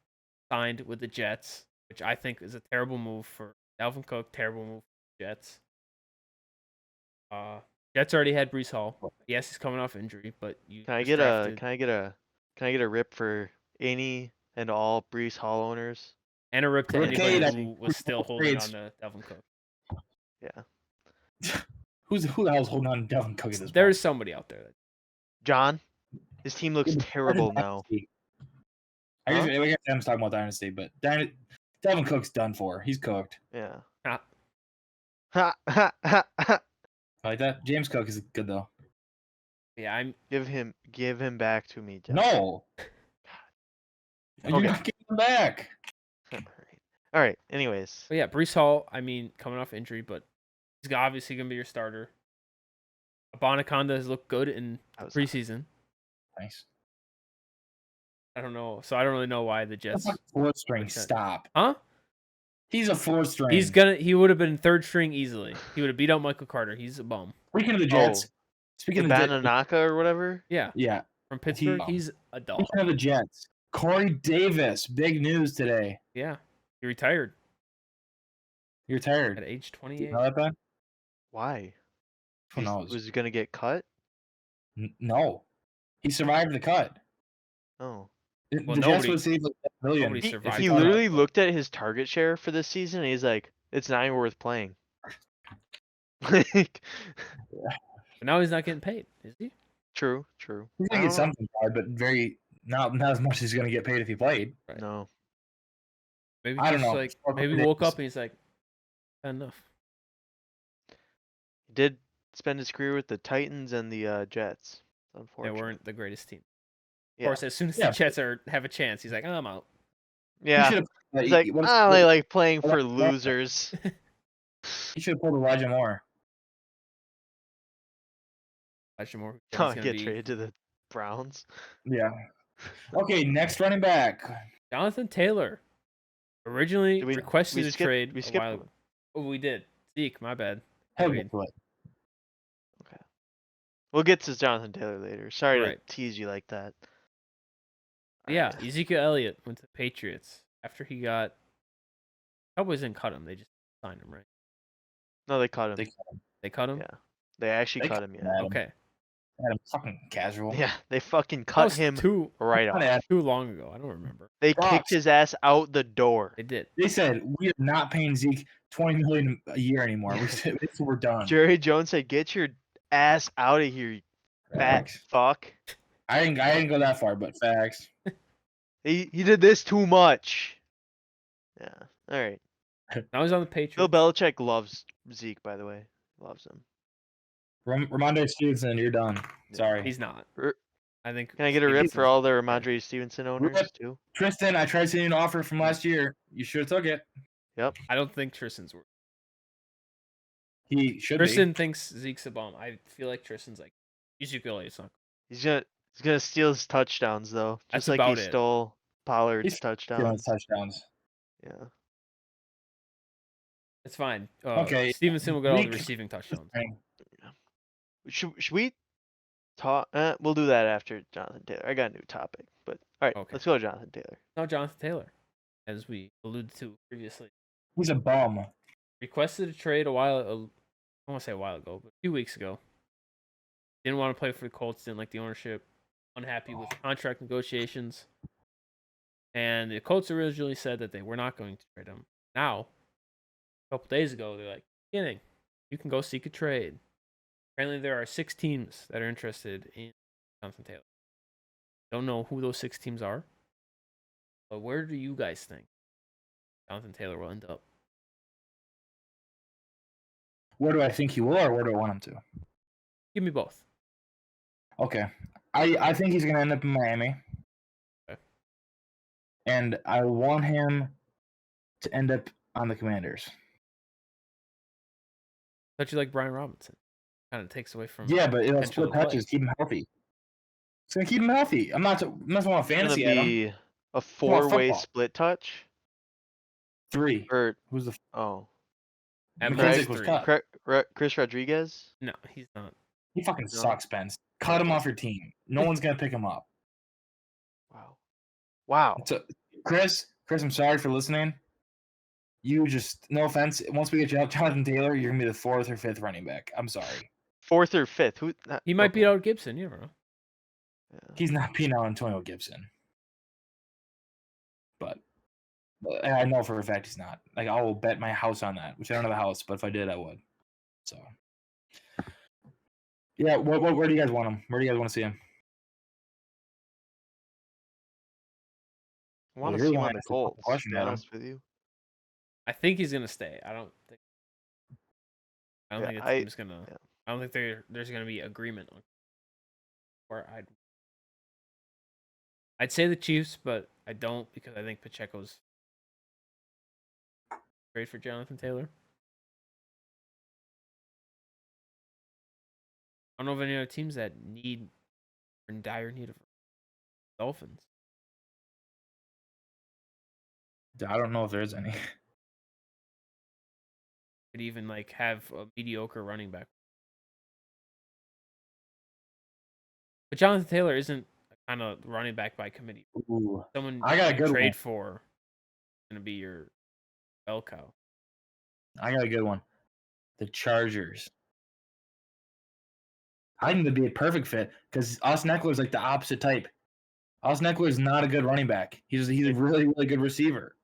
signed with the Jets, which I think is a terrible move for Dalvin Cook. Terrible move for the Jets. Jets already had Breece Hall. Yes, he's coming off injury, but you Can I just get drafted- can I get a rip for any and all Breece Hall owners? and a rip to Rick anybody Cade. who was still holding on Trades. to Dalvin Cook. Yeah. Who the hell's holding on to Dalvin Cook at this There's point? somebody out there. John, his team looks terrible now. I guess Huh? we got them talking about Dynasty, but Dalvin Cook's done for. He's cooked. Yeah. Ah. Ha ha ha ha. I like that. James Cook is good though. Yeah, I'm. Give him back to me, John. No. You're Okay. not getting him back. All right. Anyways, But yeah, Breece Hall. I mean, coming off injury, but he's obviously gonna be your starter. Abonaconda has looked good in that was preseason. Nice. I don't know, so I don't really know why the Jets. That's like 4th string. Percent. Stop. Huh? He's a 4th string. He would have been 3rd string easily. He would have beat out Michael Carter. He's a bum. Speaking of the Jets. Oh, Speaking of the Jets. Bananaka or whatever. Yeah, Yeah. from Pittsburgh. He- He's a dog. Speaking of the Jets. Corey Davis. Big news today. Yeah, he retired You're at tired. age Do 28. you know that, Ben? Why? Who knows? Was he gonna get cut? No. He survived the cut. Oh. Well, the Jets nobody- would save like $1 billion. nobody He, survived he the literally cut. looked at his target share for this season and he's like, it's not even worth playing. Like, But now he's not getting paid, is he? true. He's I gonna get don't know. something, probably, but not as much as he's gonna get paid if he played. Right. No. Maybe I don't just know. like Or maybe Davis. woke up and he's like, enough. He did spend his career with the Titans and the Jets. They Unfortunately. weren't the greatest team. Of Yeah. course, as soon as Yeah. the Jets have a chance, he's like, oh, I'm out. Yeah. He's like, I only like playing for losers. He should have pulled Elijah Moore. Moore Can't get traded to the Browns. Yeah. Okay, next running back. Jonathan Taylor originally Did we- requested we a skipped- trade we a skipped while one. ago. Oh, we did. Zeke, my bad. Head Agreed. to it. We'll get to Jonathan Taylor later. Sorry Right. to tease you like that. Yeah, Alright. Ezekiel Elliott went to the Patriots after he got. Cowboys didn't cut him; they just signed him, right? No, they cut him. They cut him. Yeah. They actually They cut him, yeah. Adam. Okay. Adam, fucking casual. Yeah, they fucking That cut was him too right Not off. Adam. too long ago. I don't remember. They Props. kicked his ass out the door. They did. They said we are not paying Zeke $20 million a year anymore. We said we're done. Jerry Jones said, "Get your ass out of here, you fat Facts. fuck." I didn't go that far, but facts. He did this too much. Yeah. All right. Now he's on the Bill Patriots. Belichick loves Zeke, by the way. Loves him. Ramondre Stevenson, you're done. Sorry. He's not. I think. Can I get a rip for Stevenson's all their better. Ramondre Stevenson owners Rip. too? Tristan, I tried sending you an offer from last year. You should have took it. Yep. I don't think Tristan's worth. He should Tristan be. thinks Zeke's a bum. I feel like Tristan's like Ezekiel Elliott. He's gonna steal his touchdowns though, That's just like he about it. stole Pollard's He's stealing touchdowns. touchdowns. Yeah. It's fine. Okay. Stevenson will get all the Zeke- receiving touchdowns. Should we talk? We'll do that after Jonathan Taylor. I got a new topic, but all right, Okay. let's go to Jonathan Taylor. Now Jonathan Taylor, as we alluded to previously, He's a bum. requested a trade I want to say a while ago, but a few weeks ago. Didn't want to play for the Colts. Didn't like the ownership. Unhappy with contract negotiations. And the Colts originally said that they were not going to trade him. Now, a couple days ago, they're like, kidding. You can go seek a trade. Apparently, there are 6 teams that are interested in Jonathan Taylor. Don't know who those 6 teams are. But where do you guys think Jonathan Taylor will end up? Where do I think he will, or where do I want him to? Give me both. Okay. I think he's going to end up in Miami. Okay. And I want him to end up on the Commanders. Thought you like Brian Robinson. Kind of takes away from. Yeah, but it'll potential split to play. touches, keep him healthy. It's going to keep him healthy. I'm not talking about It's gonna fantasy, Adam. be a 4-way football. split touch. 3. Or Who's the At McKissick most was 3. cut. Chris Rodriguez? No, he's not. He fucking No. sucks, Spence. Cut him off your team. No one's going to pick him up. Wow. So, Chris, I'm sorry for listening. You just, no offense, once we get Jonathan Taylor, you're going to be the 4th or 5th running back. I'm sorry. 4th or 5th? Who? He might beat okay. out Gibson. You never know. Yeah. He's not beating out Antonio Gibson. But I know for a fact he's not. Like, I will bet my house on that, which I don't have a house, but if I did, I would. So, yeah, where do you guys want him? Where do you guys want to see him? I want to Well, see you're him the on one the that's the fucking Colts. To question, be Adam. honest with you. I think he's gonna stay. I don't think the team's gonna. yeah. I don't think there's gonna be agreement on. Or I'd say the Chiefs, but I don't because I think Pacheco's great for Jonathan Taylor. I don't know of any other teams that are in dire need of Dolphins. I don't know if there's any. Could even like have a mediocre running back. But Jonathan Taylor isn't a kind of running back by committee. Ooh. Someone I got a you good trade one. for is gonna be your bell cow. I got a good one. The Chargers. I think they'd be a perfect fit because Austin Eckler is like the opposite type. Austin Eckler is not a good running back. He's a really, really good receiver.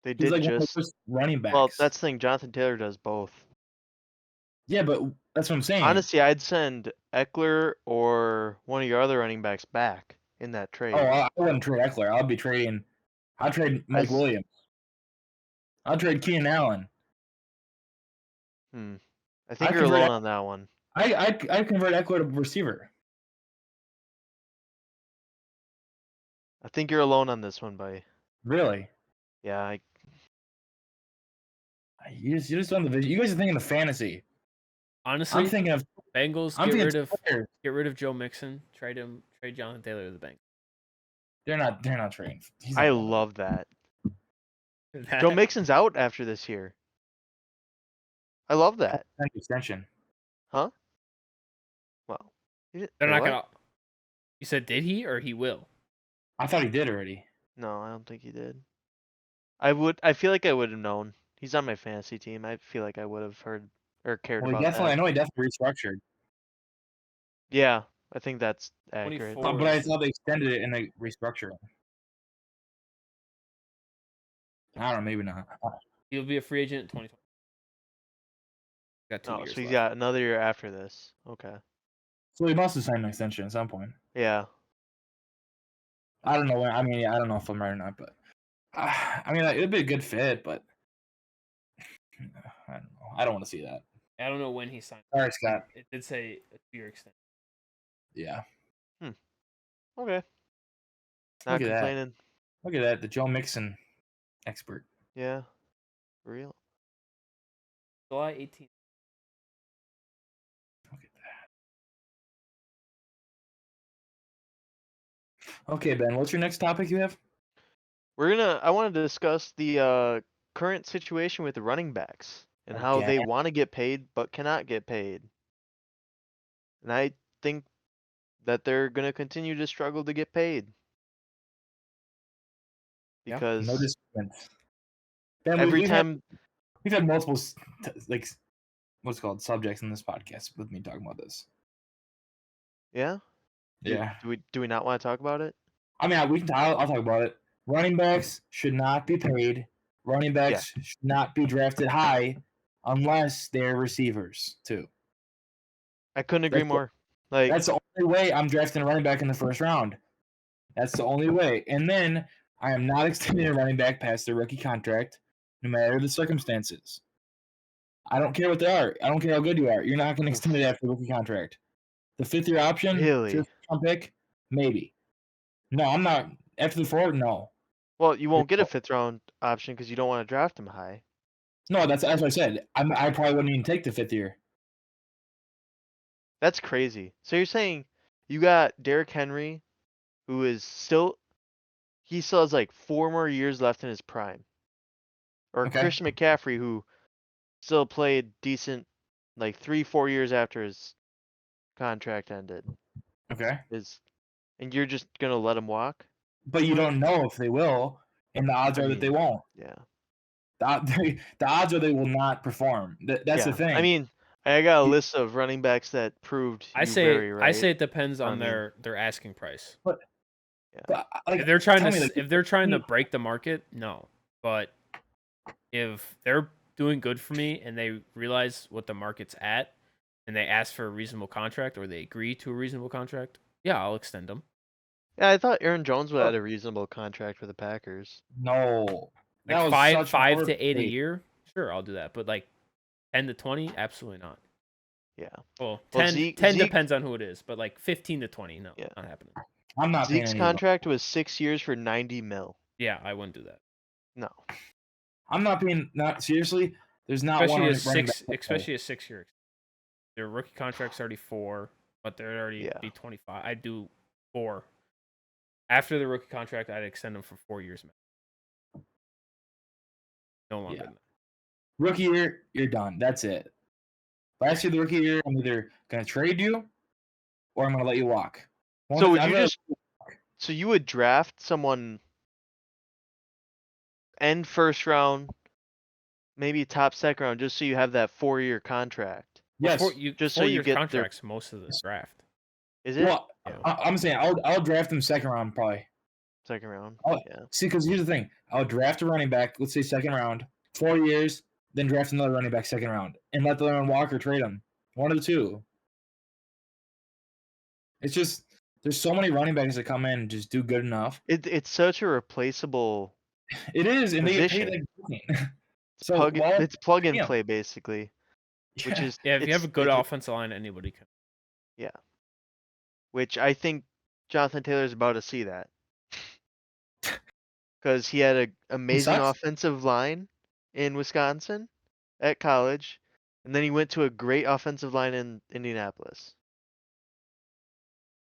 They He's did like one of the just. worst running backs. Well, that's the thing. Jonathan Taylor does both. Yeah, but that's what I'm saying. Honestly, I'd send Eckler or one of your other running backs back in that trade. I wouldn't trade Eckler. I'd trade Mike Williams. I'd trade Keenan Allen. I think you're alone on that one. I'd convert Eckler to receiver. I think you're alone on this one, buddy. Really? Yeah. You just don't. You guys are thinking of fantasy. Honestly, I'm thinking of Bengals get rid of Joe Mixon, trade Jonathan Taylor to the Bengals. They're not trading. I love that. Joe Mixon's out after this year. I love that. Extension. Huh? Well, they're not gonna. You said did he or he will? I thought he did already. No, I don't think he did. I feel like I would have known. He's on my fantasy team. I feel like I would have heard or cared about that. I know he definitely restructured. Yeah, I think that's accurate. 24. But I thought they extended it and they restructured it. I don't know, maybe not. He'll be a free agent in 2020. Got 2 years So he's left. got another year after this. Okay. So he must have signed an extension at some point. Yeah. I don't know when. I mean, I don't know if I'm right or not, but I mean, it'd be a good fit, but I don't know. I don't want to see that. I don't know when he signed. All right, Scott. It did say a 2-year extension. Yeah. Okay. Not Look at that. complaining. Look at that. The Joe Mixon expert. Yeah. For real. July 18th. Look at that. Okay, Ben, what's your next topic you have? I wanted to discuss the current situation with the running backs and how they Again? want to get paid but cannot get paid. And I think that they're going to continue to struggle to get paid. Yeah, Because No disagreement. Ben, every we've time had multiple like what's it called subjects in this podcast with me talking about this. yeah? Yeah. Do we not want to talk about it? I mean, I'll talk about it. Running backs should not be paid. Running backs should not be drafted high unless they're receivers too. I couldn't agree That's the- more. Like That's the only way I'm drafting a running back in the first round. That's the only way. And then I am not extending a running back past their rookie contract, no matter the circumstances. I don't care what they are. I don't care how good you are. You're not going to extend it after the rookie contract. The 5th-year option, Really? 5th round pick, maybe. No, I'm not. After the 4th, no. Well, you won't get a 5th round option because you don't want to draft him high. No, that's what I said. I probably wouldn't even take the 5th year. That's crazy. So you're saying you got Derrick Henry, who is he still has like 4 more years left in his prime. Or Okay. Christian McCaffrey, who still played decent like 3-4 years after his contract ended. Okay. And you're just gonna let him walk? But you don't know if they will, and the odds are that they won't. Yeah. The odds are they will not perform. That's the thing. I mean, I got a list of running backs that proved I you very right. say it depends on I mean- their asking price. But like, If they're trying tell to me, like, if they're trying to break the market, no. But if they're doing good for me and they realize what the market's at and they ask for a reasonable contract or they agree to a reasonable contract, yeah, I'll extend them. Yeah, I thought Aaron Jones would have had a reasonable contract for the Packers. no. That Like was five such to 8 a overpay. year, sure, I'll do that. But like 10 to 20, absolutely not. Yeah. Well, Well, 10 Zeke- 10 Zeke- depends on who it is, but like 15 to 20, no, Yeah. not happening. I'm not paying Zeke's any. contract was 6 years for $90 million. Yeah, I wouldn't do that. No. I'm not paying. Not seriously. There's not Especially one a running six, back. especially a 6 year. Their rookie contract's already 4, but they're already be 25. I'd do 4. After the rookie contract, I'd extend them for 4 years. No longer than that. Rookie year, you're done. That's it. Last year, the rookie year, I'm either gonna trade you, or I'm gonna let you walk. So would you so you would draft someone end first round, maybe top second round, just so you have that 4-year contract? Yes. Just so you get contracts most of the draft. Is it? Well, Yeah. I'm saying I'll draft him second round probably. Second round. Yeah. See, because here's the thing: I'll draft a running back, let's say second round, 4 years, then draft another running back second round, and let the other one walk or trade him. One of the two. It's just there's so many running backs that come in and just do good enough. It's such a replaceable. It is, and position. they get paid like It's plug and play basically, which is if you have a good offensive line, anybody can. Yeah. Which I think Jonathan Taylor's about to see that. Because he had an amazing offensive line in Wisconsin at college, and then he went to a great offensive line in Indianapolis.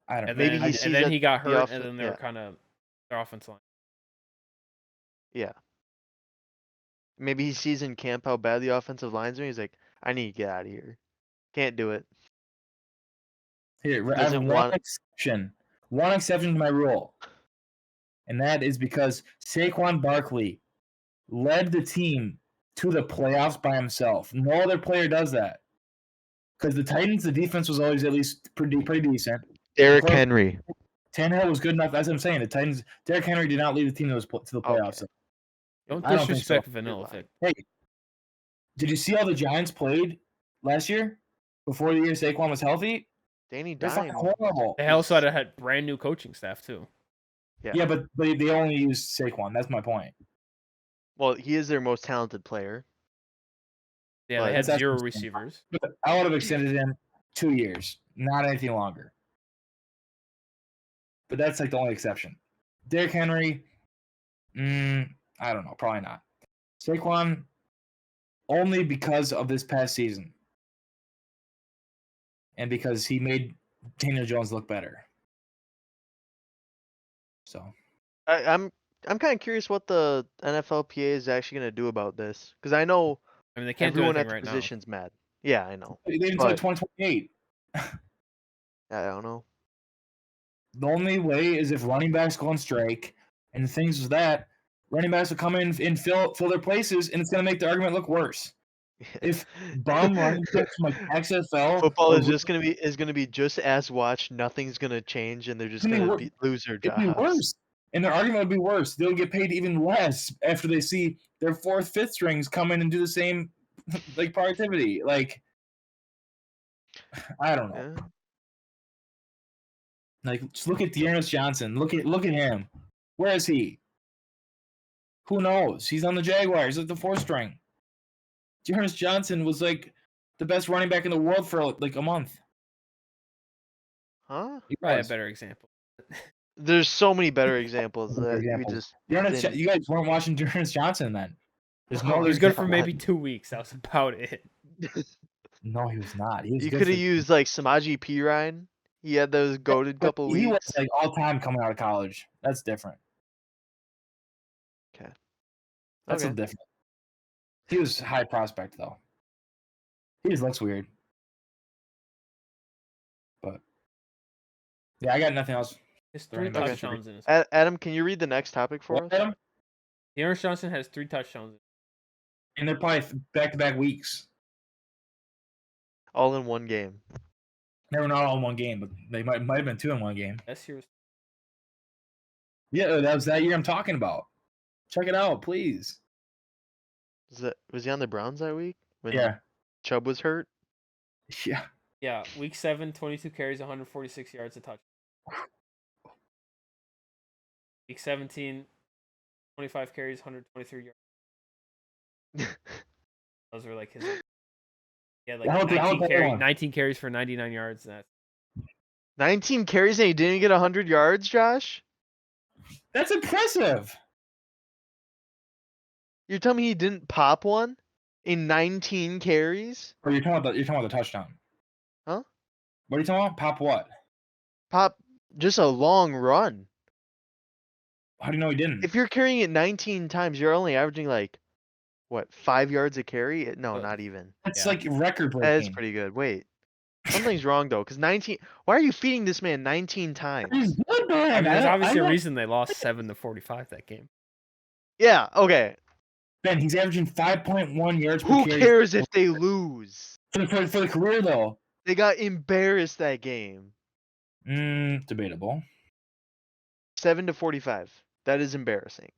I don't know. Maybe And then he got hurt, and then they were kind of their offensive line. Yeah. Maybe he sees in camp how bad the offensive line's doing. He's like, I need to get out of here. Can't do it. Here, I have one exception to my rule, and that is because Saquon Barkley led the team to the playoffs by himself. No other player does that. Because the Titans, the defense was always at least pretty decent. Derrick Henry. Tannehill was good enough. That's what I'm saying. The Titans, Derrick Henry did not lead the team to the playoffs. Okay. Don't disrespect Vanilla Fig. Hey, did you see how the Giants played last year? Before the year Saquon was healthy? Danny They're Dimes. horrible. They also had brand new coaching staff too. Yeah, but they only used Saquon. That's my point. Well, he is their most talented player. Yeah, they had 0 receivers. I would have extended him 2 years, not anything longer. but that's like the only exception. Derrick Henry, I don't know, probably not. Saquon, only because of this past season, and because he made Daniel Jones look better. So I'm kind of curious what the NFLPA is actually gonna do about this, because I know I mean, they can't do everyone anything at the right now. position's mad. Yeah, I know. they until But 2028. I don't know. The only way is if running backs go on strike and things is that running backs will come in and fill their places, and it's going to make the argument look worse. If bum running backs from like XFL Football or is gonna be just as watched. Nothing's gonna change, and they're just gonna be gonna wor- lose their it'd be jobs. worse, and their argument would be worse. They'll get paid even less after they see their fourth, fifth strings come in and do the same like productivity. Like I don't know. Yeah. Like just look at Dearness Johnson. Look at him. Where is he? Who knows? He's on the Jaguars at the fourth string. Dearness Johnson was like the best running back in the world for like a month. Huh? He Probably a was. better example. There's so many better examples Better that examples. we just Dearness, didn't. you guys weren't watching Dearness Johnson then. There's no Oh, other He was good for God. maybe 2 weeks. That was about it. No, he was not. He was You good could have for- used like Samaje Perine. He had those goated but couple he was weeks. like all time coming out of college. That's different. Okay. That's a Okay. different. He was high prospect though. He just looks weird. But yeah, I got nothing else. His Running 3 back. touchdowns in his. Adam, can you read the next topic for What, us? Adam? Dearness Johnson has 3 touchdowns. And they're probably back-to-back weeks. All in one game. They were not all in one game, but they might have been 2 in one game. This year's Yeah, that was that year I'm talking about. Check it out, please. Was he on the Browns that week when Yeah. Chubb was hurt? Yeah. week 7, 22 carries, 146 yards, a touch. Week 17, 25 carries, 123 yards. Those were like his. He had like How about that one? 19 carries for 99 yards. And 19 carries and he didn't get 100 yards, Josh? That's impressive. You're telling me he didn't pop one in 19 carries? Or you're talking about the touchdown. Huh? What are you talking about? Pop what? Pop just a long run. How do you know he didn't? If you're carrying it 19 times, you're only averaging like what, 5 yards a carry? No, not even. That's Yeah. like record breaking. That is pretty good. Wait. Something's wrong though, because 19. Why are you feeding this man 19 times? He's good, man. I mean, there's obviously a don't- reason they lost 7-45 that game. Yeah, okay. Ben, he's averaging 5.1 yards per Who carry. cares if they lose? For the career though? They got embarrassed that game. Debatable. 7-45. That is embarrassing.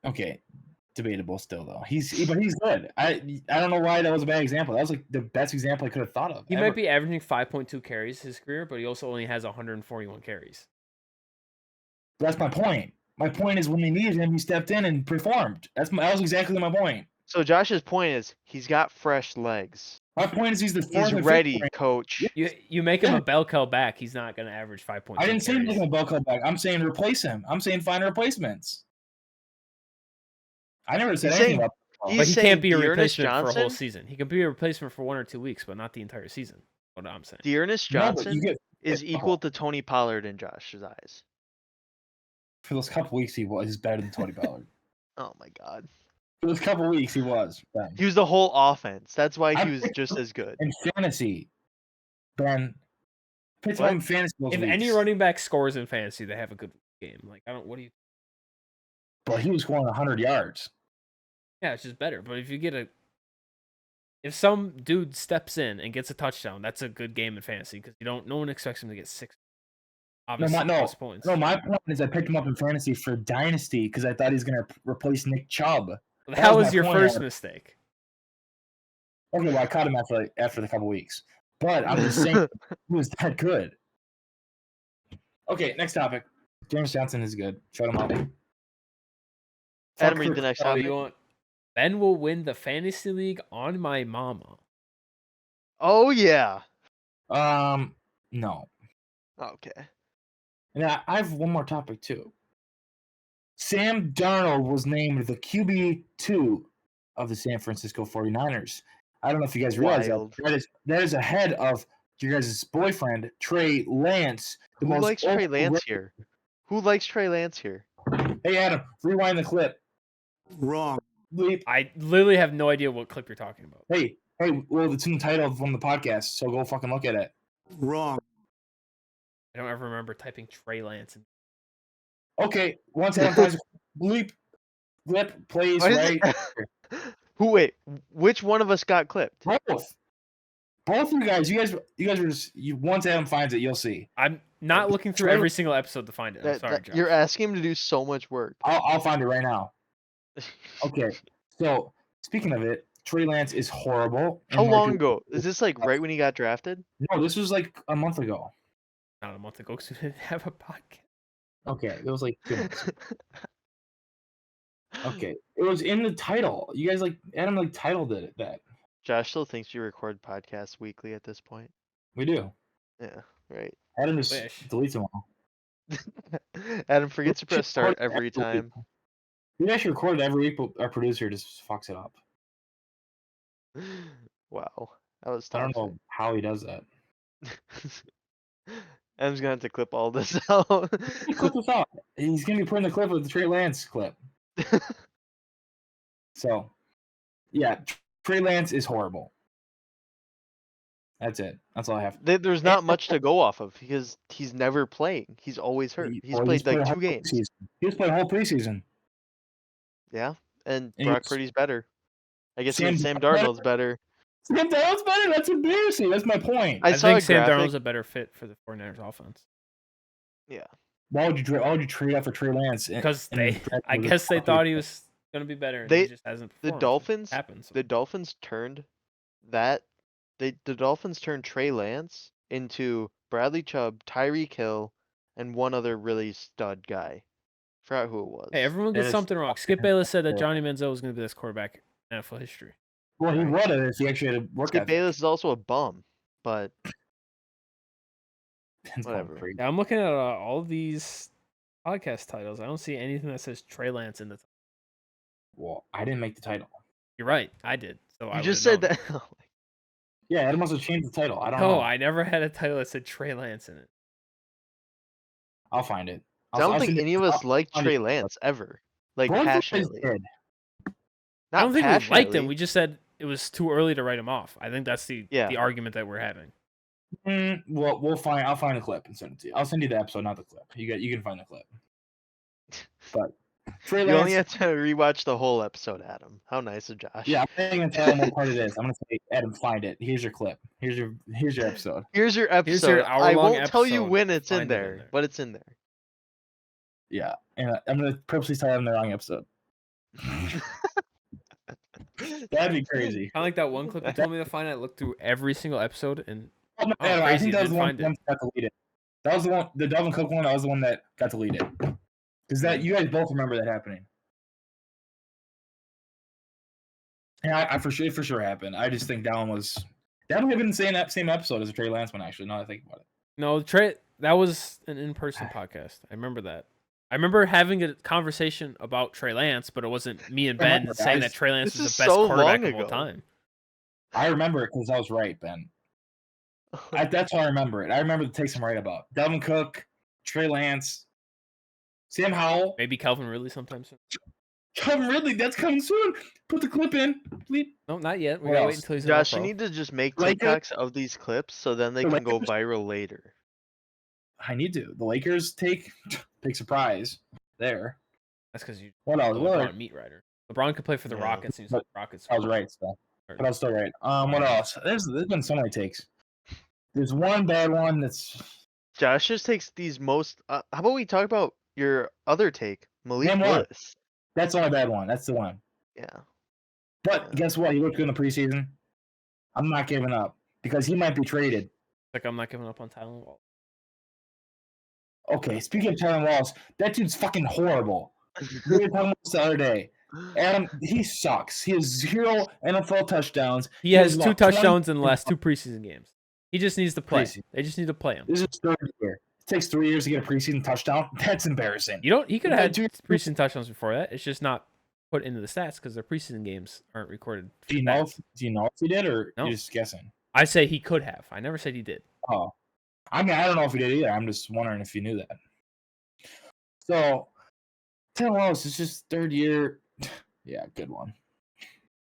Okay, debatable still though. But he's good. I don't know why that was a bad example. That was like the best example I could have thought of. He ever. might be averaging 5.2 carries his career, but he also only has 141 carries. That's my point. My point is when they needed him, he stepped in and performed. That was exactly my point. So Josh's point is he's got fresh legs. My point is he's the fourth He's or fifth ready, string. coach. You make him Yeah. a bell cow back, he's not going to average 5.2 I didn't say carries. make him a bell cow back. I'm saying replace him. I'm saying find replacements. I never said He's anything saying- about. He's But he saying can't be a Dearness replacement for a whole Johnson? season. He can be a replacement for 1 or 2 weeks, but not the entire season. What I'm saying. Dearness No, but Johnson you get is equal to Tony Pollard in Josh's eyes. for those couple weeks he was better than Tony Pollard. Oh my god. For those couple weeks he was. Ben. He was the whole offense. That's why I he was picked just him as good. In fantasy, Ben. Picked him What? up in fantasy those If weeks. any running back scores in fantasy, they have a good game. Like what do you? But he was scoring 100 yards. Yeah, it's just better. But if some dude steps in and gets a touchdown, that's a good game in fantasy because no one expects him to get 6. Obviously, plus points. No, my point is I picked him up in fantasy for Dynasty because I thought he was going to replace Nick Chubb. That was my your point. first mistake. Okay, well, I caught him after the couple weeks. But I'm just saying he was that good. Okay, next topic. James Johnson is good. Shut him up. Adam, read the next Oh, topic. you want? Ben will win the fantasy league on my mama. Oh yeah. No. Okay. And I have one more topic too. Sam Darnold was named the QB2 of the San Francisco 49ers. I don't know if you guys realize Wild. that is ahead of your guys' boyfriend, Trey Lance. Who likes Trey Lance here? Who likes Trey Lance here? Hey, Adam, rewind the clip. Wrong. Bleep. I literally have no idea what clip you're talking about. Hey, well, it's in the title of one of the podcasts, so go fucking look at it. Wrong. I don't ever remember typing Trey Lance. Okay, once Adam finds bleep, clip plays Why is right. Wait, which one of us got clipped? Both of you guys were just once Adam finds it, you'll see. I'm not looking through every single episode to find it. I'm sorry, Josh. You're asking him to do so much work. I'll find it right now. Okay, so speaking of it, Trey Lance is horrible. How long ago? Is this like right when he got drafted? No, this was like a month ago. Not a month ago because we didn't have a podcast. Okay, it was like 2 months. Okay, it was in the title. You guys Adam titled it that. Josh still thinks you record podcasts weekly at this point. We do. Yeah, right. Adam just Wish. deletes them all. Adam forgets to press start every time. We actually record it every week, but our producer just fucks it up. Wow, that was I don't tough. know how he does that. Adam's gonna have to clip all this out. Clip this out. He's gonna be putting the clip of the Trey Lance clip. So, yeah, Trey Lance is horrible. That's it. That's all I have. There's not much to go off of because he's never playing. He's always hurt. He's played like 2 games. He's played a whole preseason. Yeah, and And Brock he's- Purdy's better. I guess Sam even Sam Darnold's better. Sam Darnold's better. That's embarrassing. That's my point. I I saw think a Sam graphic. Darnold's a better fit for the 49ers offense. Yeah. Why would you trade out for Trey Lance? Because I guess they thought he was going to be better. And he just hasn't performed. The Dolphins turned the Dolphins turned Trey Lance into Bradley Chubb, Tyreek Hill, and one other really stud guy. Forgot who it was. Hey, everyone That gets is something wrong. Skip Bayless said that Johnny Manziel was going to be the best quarterback in NFL history. Well, he would have if he actually had a work Skip ethic. Bayless is also a bum, but It's going whatever. crazy. Yeah, I'm looking at all of these podcast titles. I don't see anything that says Trey Lance in the title. Well, I didn't make the title. You're right. I did. So I you just would've said known. that. Yeah, Adam must have changed the title. I don't No, know. I never had a title that said Trey Lance in it. I'll find it. I don't think any of us liked I'll- Trey Lance ever, like Both of you guys passionately. did. I don't think we liked him. passionately. We just said it was too early to write him off. I think that's the argument that we're having. Well, I'll find a clip and send it to you. I'll send you the episode, not the clip. You can find the clip. But Trey You Lance. only have to rewatch the whole episode, Adam. How nice of Josh. Yeah, I'm not gonna tell him what part it is. I'm gonna say, Adam, find it. Here's your clip. Here's your episode. Here's your episode. Here's your I hour-long won't tell you episode. when it's Find in it in there, there. but it's in there. Yeah, and I'm gonna purposely tell him the wrong episode. That'd be crazy. Kind of like that one clip you told me to find. I looked through every single episode and Oh, no, Oh, Adam, I crazy, think that was the didn't one find it. that got deleted. That was the one, the Dalvin Cook one. That was the one that got deleted. Because that you guys both remember that happening. Yeah, I for sure happened. I just think that one might have been the same episode as the Trey Lance one. Actually, now that I think about it. no, Trey. That was an in-person podcast. I remember that. I remember having a conversation about Trey Lance, but it wasn't me and Ben remember, saying guys. that Trey Lance This is is the best so quarterback long of all ago. time. I remember it because I was right, Ben. That's how I remember it. I remember the takes I'm right about. Dalvin Cook, Trey Lance, Sam Howell, Maybe Calvin Ridley sometime soon. Calvin Ridley. That's coming soon. Put the clip in. Bleep. No, not yet. We What gotta wait else? until he's Josh, an you All-Pro. need to just make Lakers- TikToks of these clips so then they The can go Lakers- viral later. I need to. The Lakers take surprise there. That's because you What else? LeBron What? a meat writer. LeBron could play for the Yeah. Rockets. And he's But- the Rockets. I was right still. But I was still right. What else? There's been so many takes. There's one bad one that's Josh just takes these most. How about we talk about your other take, Malik Name one. Willis? that's the only bad one. That's the one. Yeah. But Yeah. guess what? He looked good in the preseason. I'm not giving up because he might be traded. Like I'm not giving up on Tylen Wall. Okay, speaking of Tylen Wallace, that dude's fucking horrible. We were talking about this the other day. Adam, he sucks. He has 0 NFL touchdowns. He has has 2 about 20 touchdowns in the last 2 preseason games. He just needs to play. Preseason. They just need to play him. This is his third year. takes 3 years to get a preseason touchdown. That's embarrassing. He could have had Two- preseason touchdowns before that. It's just not put into the stats because their preseason games aren't recorded. Do you know if he did, or No. you're just guessing? I say he could have. I never said he did. Oh, I mean, I don't know if he did either. I'm just wondering if you knew that. So, Taylor Wallace is just third year. Yeah, good one.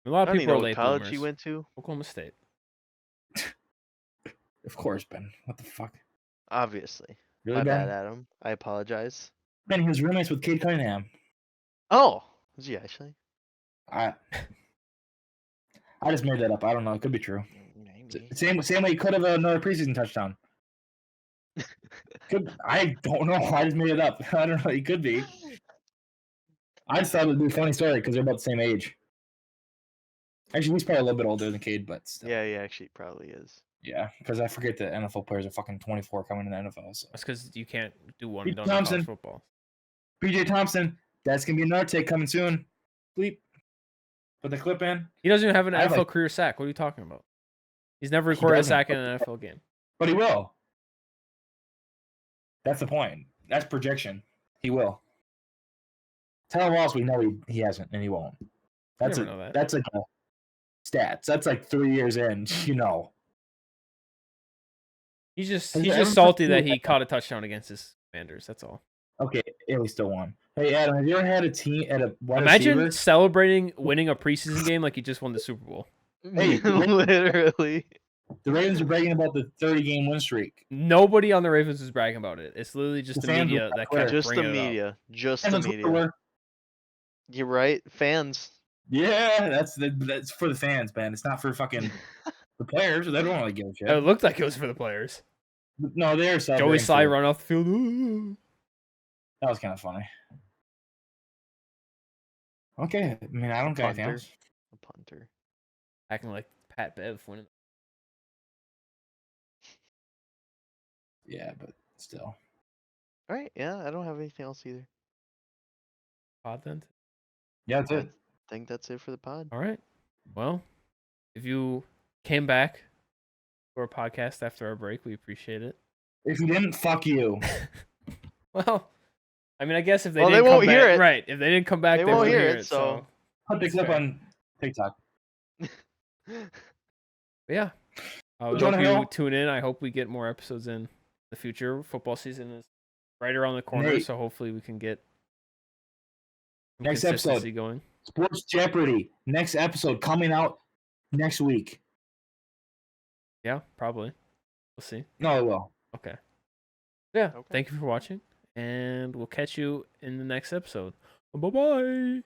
A lot I of don't even people know are what late college bloomers. he went to. Oklahoma State. Of course, Ben. What the fuck? Obviously. Really, My Ben? bad, Adam. I apologize. Ben, he was roommates with Cade Cunningham. Oh, was he actually? I just made that up. I don't know. It could be true. Maybe. Same way he could have another preseason touchdown. I don't know. I just made it up. I don't know. He could be. I just thought it would be a funny story because they're about the same age. Actually, he's probably a little bit older than Cade, but still. Yeah, he actually probably is. Yeah, because I forget that NFL players are fucking 24 coming in the NFL. So. That's because you can't do one Pete and done in Thompson. college football. PJ Thompson, that's going to be another take coming soon. Bleep. Put the clip in. He doesn't even have an I NFL like- career sack. What are you talking about? He's never He recorded a doesn't. sack in an NFL game. But he will. That's the point. That's projection. He will. Taylor Wallace, we know he hasn't, and he won't. That's never know that. That's like a stats. That's like 3 years in, you know. He's just Has there ever salty been- that he caught a touchdown against his Commanders. That's all. Okay, yeah, we still won. Hey, Adam, have you ever had a team at a wide Imagine receiver? celebrating winning a preseason game like he just won the Super Bowl. Hey, Literally. The Ravens are bragging about the 30-game win streak. Nobody on the Ravens was bragging about it. It's literally just The the fans media were that Twitter. kept Just the bringing it up. media. Just And the that's what they media. were. You're right. Fans. Yeah, that's for the fans, man. It's not for fucking the players. They don't really give a shit. It looked like it was for the players. No, they're Joey celebrating. Sly too. run off the field. Ooh. That was kind of funny. Okay, I mean, I don't got anything Punter. else. A punter. Acting like Pat Bev winning. Yeah, but still. All right. Yeah, I don't have anything else either. Pod then. Yeah, that's it. I think that's it for the pod. All right. Well, if you came back for a podcast after our break, we appreciate it. If you didn't, fuck you. Well, I mean, I guess if they Well, they didn't won't come hear back, it. right? If they didn't come back, They they won't won't hear hear it, it. so- Put the That's clip fair. on TikTok. But yeah, we Jonah hope you Hill. tune in. I hope we get more episodes in the future. Football season is right around the corner, Nate. so hopefully we can get some Next consistency episode. going. Sports Jeopardy. Next episode coming out next week. Yeah, probably. We'll see. No, it will. Okay. Yeah. Okay. Thank you for watching, and we'll catch you in the next episode. Bye bye.